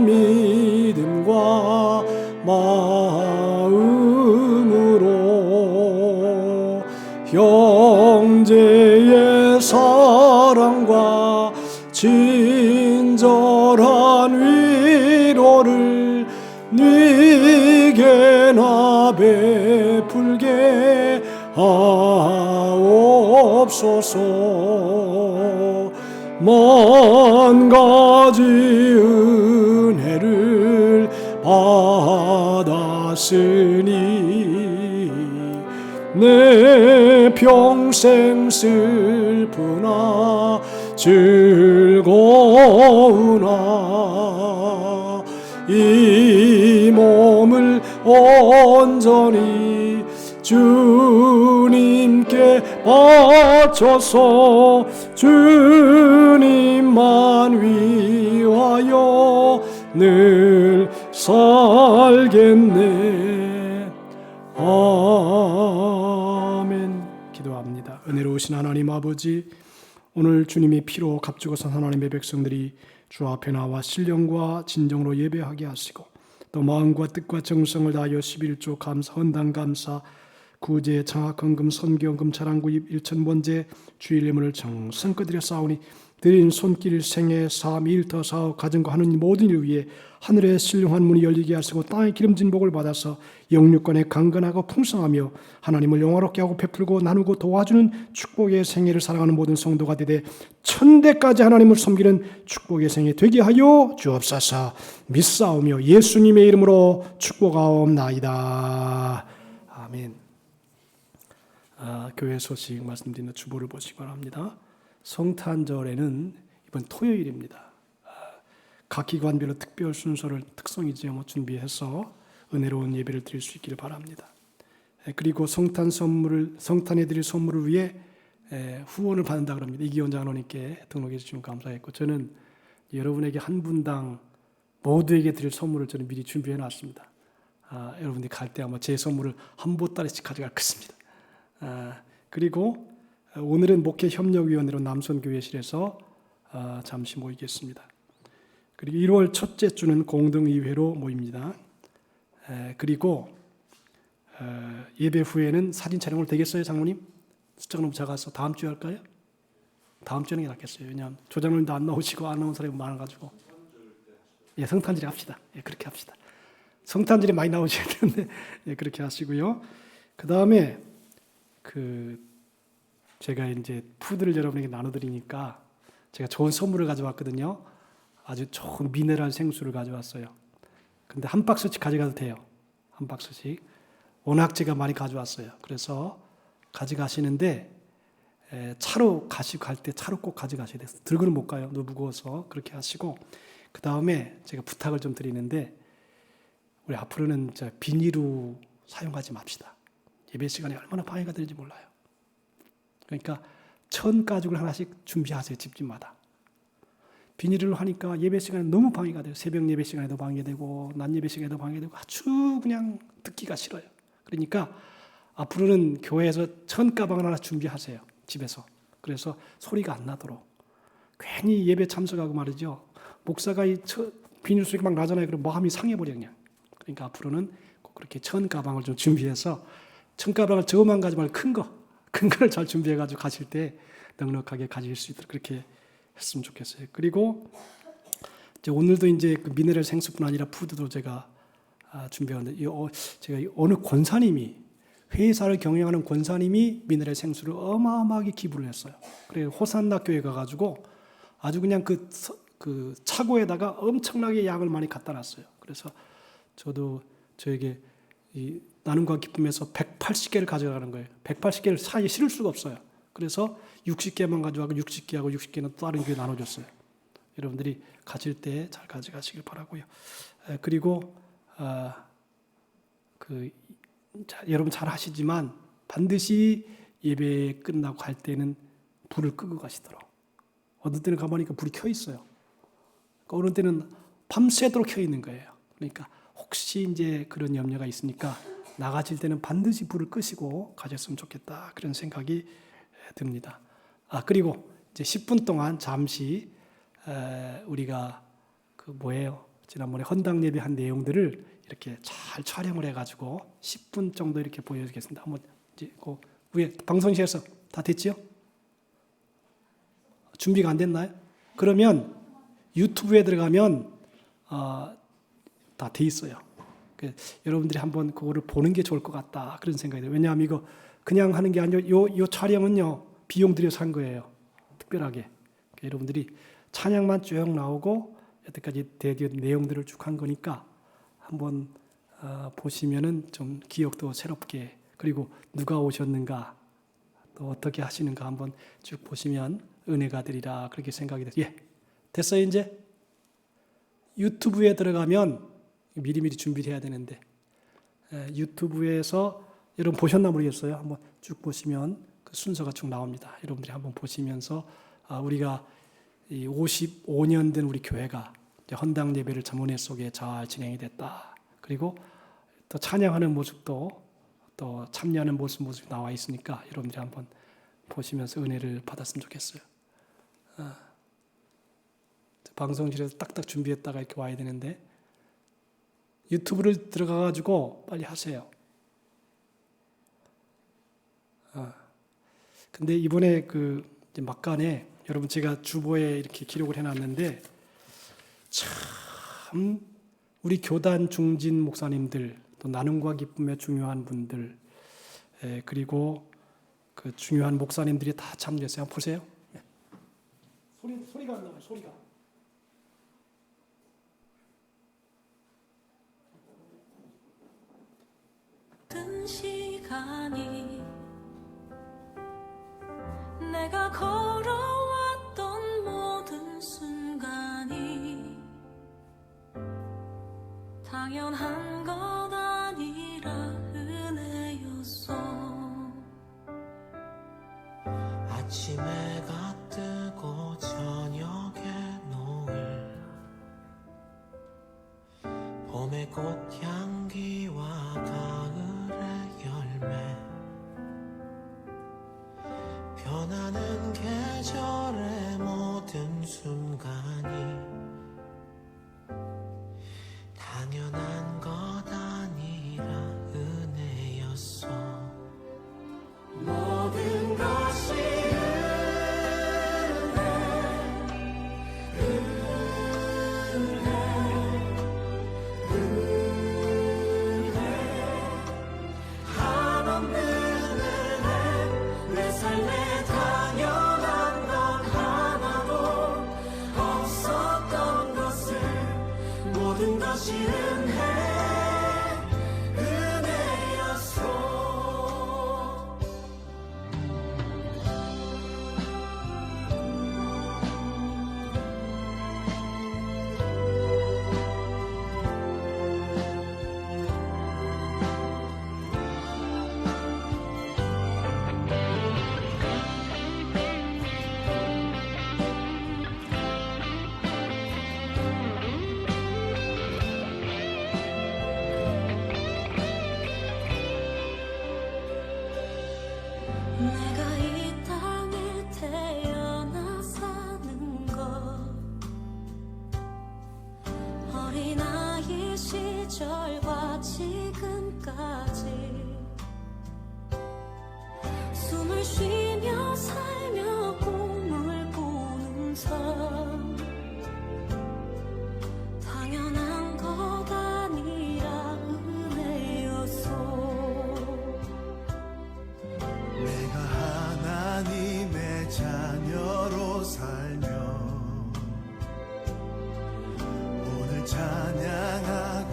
믿음과 마음으로 형제의 사랑과 친절한 위로를 네게나 베풀게 하옵소서. 만 가지 은혜를 받았으니 내 평생 슬프나 즐거우나 이 몸을 온전히 주님께 바쳐서 주님만 위하여 늘 살겠네. 아멘. 기도합니다. 은혜로우신 하나님 아버지, 오늘 주님의 피로 값주고 산 하나님의 백성들이 주 앞에 나와 신령과 진정으로 예배하게 하시고 또 마음과 뜻과 정성을 다하여 11조 감사, 헌당 감사, 구제, 장학, 헌금, 선교, 헌금, 자랑, 구입, 일천번제, 주일 예물을 정성껏 드려 싸우니 드린 손길, 생애, 삶, 일터, 사업, 가정과 하는 모든 일 위해 하늘의 신령한 문이 열리게 하시고 땅의 기름진 복을 받아서 영육간에 강건하고 풍성하며 하나님을 영화롭게 하고 베풀고 나누고 도와주는 축복의 생애를 살아가는 모든 성도가 되되 천대까지 하나님을 섬기는 축복의 생애 되게 하여 주옵소서. 믿사오며 예수님의 이름으로 축복하옵나이다. 아멘. 교회 소식 말씀드리는 주보를 보시기 바랍니다. 성탄절에는 이번 토요일입니다. 각 기관별로 특별 순서를 특성이 지어 준비해서 은혜로운 예배를 드릴 수 있기를 바랍니다. 그리고 성탄에 드릴 선물을 위해 후원을 받는다 그럽니다. 이기원 장로님께 등록해 주시면 감사했고 저는 여러분에게 한 분당 모두에게 드릴 선물을 저는 미리 준비해 놨습니다. 여러분들이 갈 때 아마 제 선물을 한 보따리씩 가져갈 것입니다. 그리고 오늘은 목회협력위원회로 남선교회실에서 잠시 모이겠습니다. 그리고 1월 첫째 주는 공동의회로 모입니다. 그리고 예배 후에는 사진 촬영을 되겠어요, 장로님? 숫자가 너무 작아서 다음 주에 할까요? 다음 주는 게 낫겠어요. 왜냐하면 조장로님도 안 나오시고 안 나온 사람이 많아가지고. 예, 성탄절에 합시다. 예, 그렇게 합시다. 성탄절에 많이 나오셔야 되는데 예, 그렇게 하시고요. 그 다음에 제가 이제 푸드를 여러분에게 나눠드리니까 제가 좋은 선물을 가져왔거든요. 아주 좋은 미네랄 생수를 가져왔어요. 근데 한 박스씩 가져가도 돼요. 한 박스씩. 워낙 제가 많이 가져왔어요. 그래서 가져가시는데 차로 가시고 갈 때 차로 꼭 가져가셔야 돼요. 들고는 못 가요. 너무 무거워서. 그렇게 하시고 그 다음에 제가 부탁을 좀 드리는데 우리 앞으로는 비닐로 사용하지 맙시다. 예배 시간에 얼마나 방해가 될지 몰라요. 그러니까 1000가죽을 하나씩 준비하세요. 집집마다. 비닐로 하니까 예배 시간에 너무 방해가 돼요. 새벽 예배 시간에도 방해되고 낮 예배 시간에도 방해되고 아주 그냥 듣기가 싫어요. 그러니까 앞으로는 교회에서 1000가방을 하나 준비하세요. 집에서. 그래서 소리가 안 나도록. 괜히 예배 참석하고 말이죠. 목사가 비닐 소리가 막 나잖아요. 그럼 마음이 상해버려 그냥. 그러니까 앞으로는 꼭 그렇게 1000가방을 좀 준비해서 1000가방을 저만 가지 말고 큰 거를 잘 준비해가지고 가실 때 넉넉하게 가질 수 있도록 그렇게 했으면 좋겠어요. 그리고 이제 오늘도 이제 그 미네랄 생수뿐 아니라 푸드도 제가 준비하는데 제가 어느 권사님이 회사를 경영하는 권사님이 미네랄 생수를 어마어마하게 기부를 했어요. 그래서 호산나 교회 가가지고 아주 그냥 그 차고에다가 엄청나게 양을 많이 갖다 놨어요. 그래서 저도 저에게 이 나눔과 기쁨에서 180개를 가져가는 거예요. 180개를 사이에 실을 수가 없어요. 그래서 60개만 가져가고 60개하고 60개는 또 다른 교회에 나눠줬어요. 여러분들이 가질 때 잘 가져가시길 바라고요. 그리고 여러분 잘 하시지만 반드시 예배 끝나고 갈 때는 불을 끄고 가시더라고. 어떤 때는 가보니까 불이 켜 있어요. 그러니까 어느 때는 밤새도록 켜 있는 거예요. 그러니까 혹시 이제 그런 염려가 있으니까 나가실 때는 반드시 불을 끄시고 가셨으면 좋겠다. 그런 생각이 듭니다. 그리고 이제 10분 동안 잠시 우리가 그 뭐예요? 지난번에 헌당 예배한 내용들을 이렇게 잘 촬영을 해가지고 10분 정도 이렇게 보여주겠습니다. 한번 이제 그 위에 방송실에서 다 됐지요? 준비가 안 됐나요? 그러면 유튜브에 들어가면 다 돼 있어요. 여러분들이 한번 그거를 보는 게 좋을 것 같다 그런 생각이 들어요. 왜냐하면 이거 그냥 하는 게 아니고 요 촬영은요 비용 들여서 한 거예요. 특별하게 여러분들이 찬양만 쭉 나오고 여태까지 대디온 내용들을 쭉 한 거니까 한번 보시면은 좀 기억도 새롭게 그리고 누가 오셨는가 또 어떻게 하시는가 한번 쭉 보시면 은혜가 되리라 그렇게 생각이 돼요. 예, 됐어요 이제 유튜브에 들어가면 미리미리 준비를 해야 되는데 유튜브에서 여러분 보셨나 모르겠어요. 한번 쭉 보시면 그 순서가 쭉 나옵니다. 여러분들이 한번 보시면서 우리가 55년 된 우리 교회가 헌당 예배를 전문회 속에 잘 진행이 됐다. 그리고 또 찬양하는 모습도 또 참여하는 모습이 나와 있으니까 여러분들이 한번 보시면서 은혜를 받았으면 좋겠어요. 방송실에서 딱딱 준비했다가 이렇게 와야 되는데 유튜브를 들어가가지고 빨리 하세요. 근데 이번에 그 막간에 여러분 제가 주보에 이렇게 기록을 해놨는데 참 우리 교단 중진 목사님들 또 나눔과 기쁨의 중요한 분들 그리고 그 중요한 목사님들이 다 참여했어요. 한번 보세요. 소리가 안 나와요. 소리가. 든 시간이 내가 걸어왔던 모든 순간이 당연한 것 아니라 은혜였어. 아침에 해가 뜨고 저녁에 노을 봄의 꽃향기와 가을의 열매 변하는 계절의 모든 순간이 당연한 것 아니라 은혜였어. 모든 것이 한없는 은혜 내 삶에 당연한 건 하나도 없었던 것을 모든 것이 은혜였어. 내가 이 땅에 태어나 사는 것 어린아이 시절과 지금까지 숨을 쉬며 살며 꿈을 꾸는 삶 당연한 것 아니라 은혜였어. 내가 하나님의 자녀로 살며 오늘 찬양하고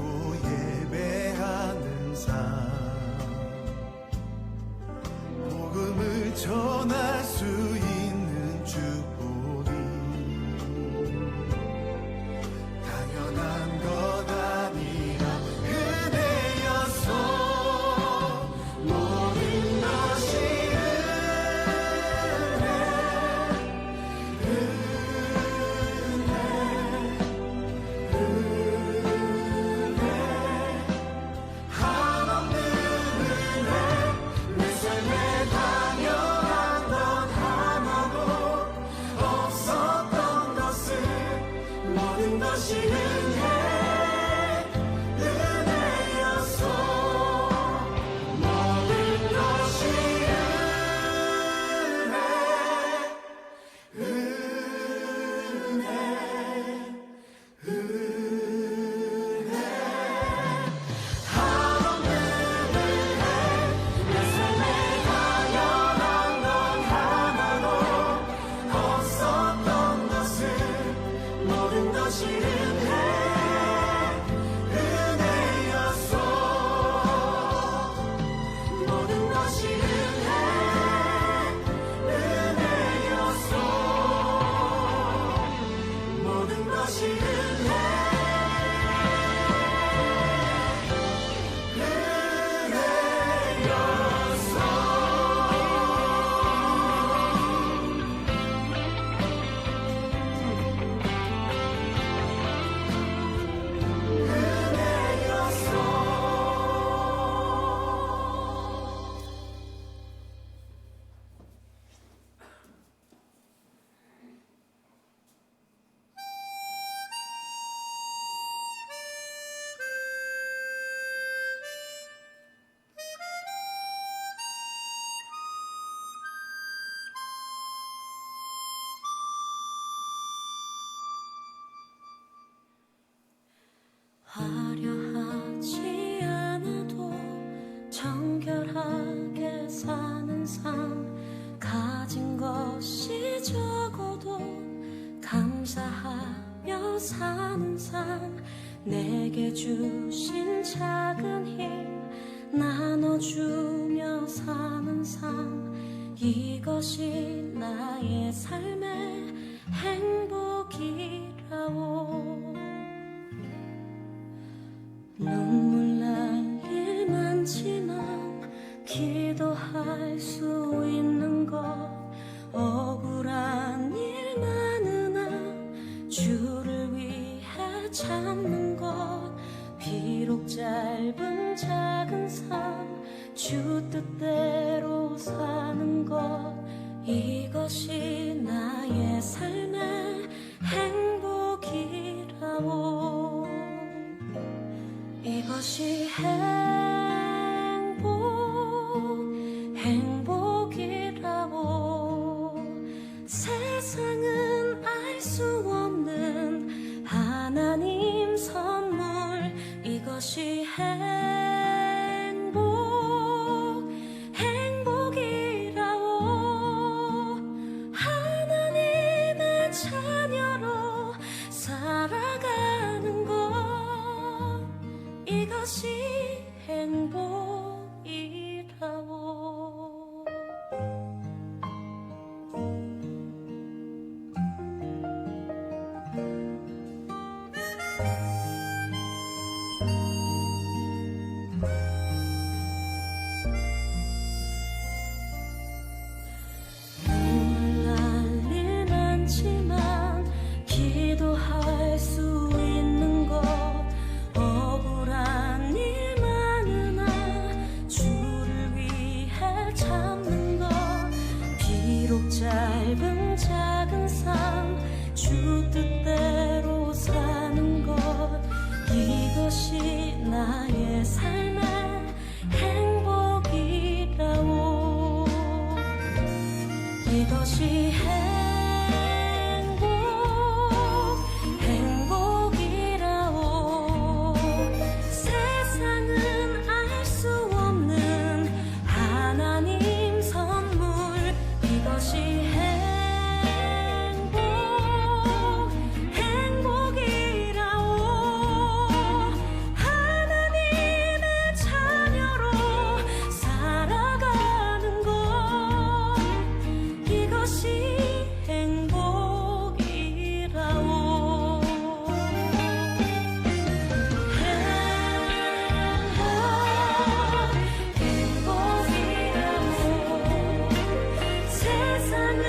사는 삶 내게 주신 작은 힘 나눠주며 사는 삶 이것이 나의 삶의 행복이라오 눈물 날 일 많지만 기도할 수 있는 것 억울한 일 많으나 주를 위해 참는 것 비록 짧은 작은 삶 주 뜻대로 사는 것 이것이 나의 삶의 행복이라오 이것이 행복이라오 세상은 알 수 없는 하나님 선물 이것이 행복이라오 하나님의 자녀로 살아가는 것 이것이 행복이라오 눈물 날 일 많지만 기도할 수 있는 것 억울한 일 많으나 주를 위해 참는 것 비록 짧은 작은 삶 주 뜻대로 사는 것 이것이 나의 삶의 행복이라오 이것이 행복이라오 세상은 알 수 없는 하나님 선물 이것이 행복이라오 하나님의 자녀로 살아가는 것 이것이 행복이라오 행복이라오 세상은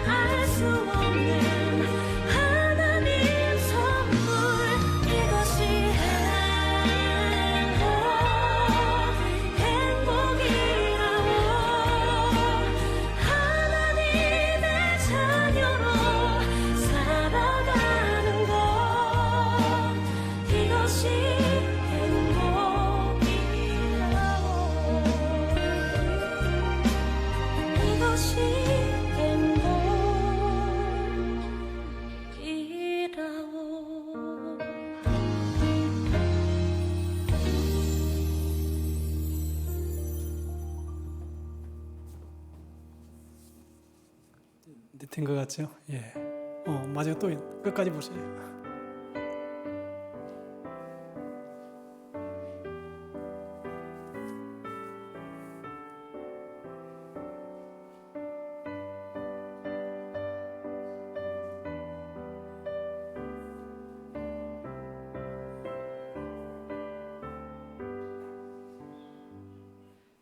알 수 없는 하나님 선물 이것이 행복이라오 하나님의 자녀로 살아가는 것 이것이 행복이라오 이것이 된 것 같죠? 예. 맞아요. 또 끝까지 보세요.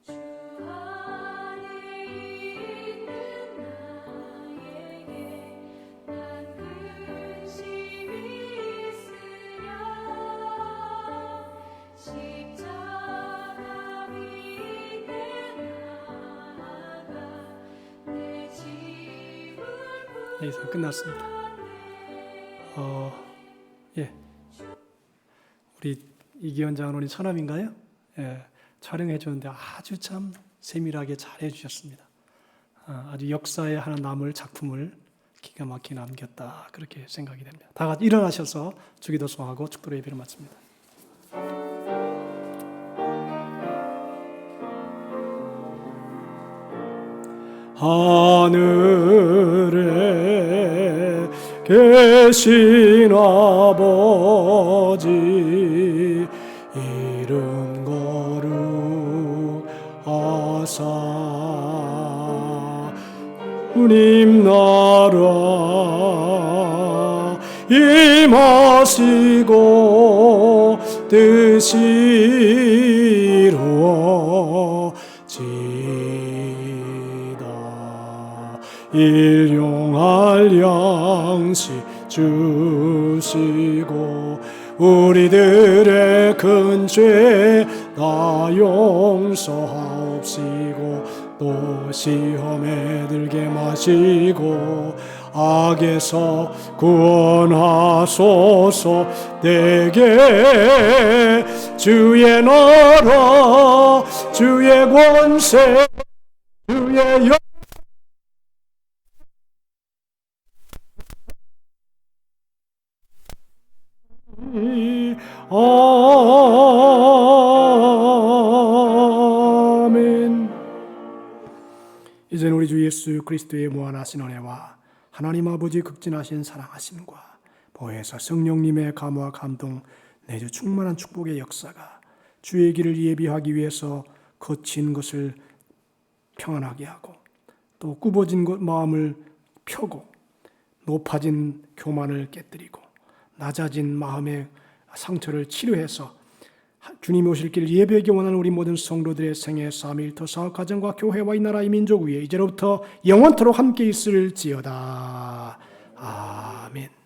주 안에 있는 나에게 난 근심이 있으랴 십자가 밑에 나아가 내 짐을 여기서 끝났습니다. 예. 우리 이기현 장로님 처남인가요? 예. 촬영해 주는데 아주 참 세밀하게 잘 해주셨습니다. 아주 역사에 하나 남을 작품을 기가 막히게 남겼다 그렇게 생각이 됩니다. 다 같이 일어나셔서 주기도 소하고 축도로 예배를 마칩니다. 하늘에 대신 아버지 이름 거룩하사 주님 나라 임하시고 뜻이 이루어지다. 일용할 양식 주시고 우리들의 큰 죄 다 용서하옵시고 또 시험에 들게 마시고 악에서 구원하소서. 내게 주의 나라 주의 권세 주의 영 아멘. 이제는 우리 주 예수 그리스도의 무한하신 은혜와 하나님 아버지 극진하신 사랑하심과 보혜사 성령님의 감화 감동 내주 충만한 축복의 역사가 주의 길을 예비하기 위해서 거친 것을 평안하게 하고 또 굽어진 마음을 펴고 높아진 교만을 깨뜨리고 낮아진 마음의 상처를 치료해서 주님이 오실 길을 예배하기 원하는 우리 모든 성도들의 생애, 삶, 일터, 사업, 가정과 교회와 이 나라의 민족 위에 이제로부터 영원토록 함께 있을지어다. 아멘.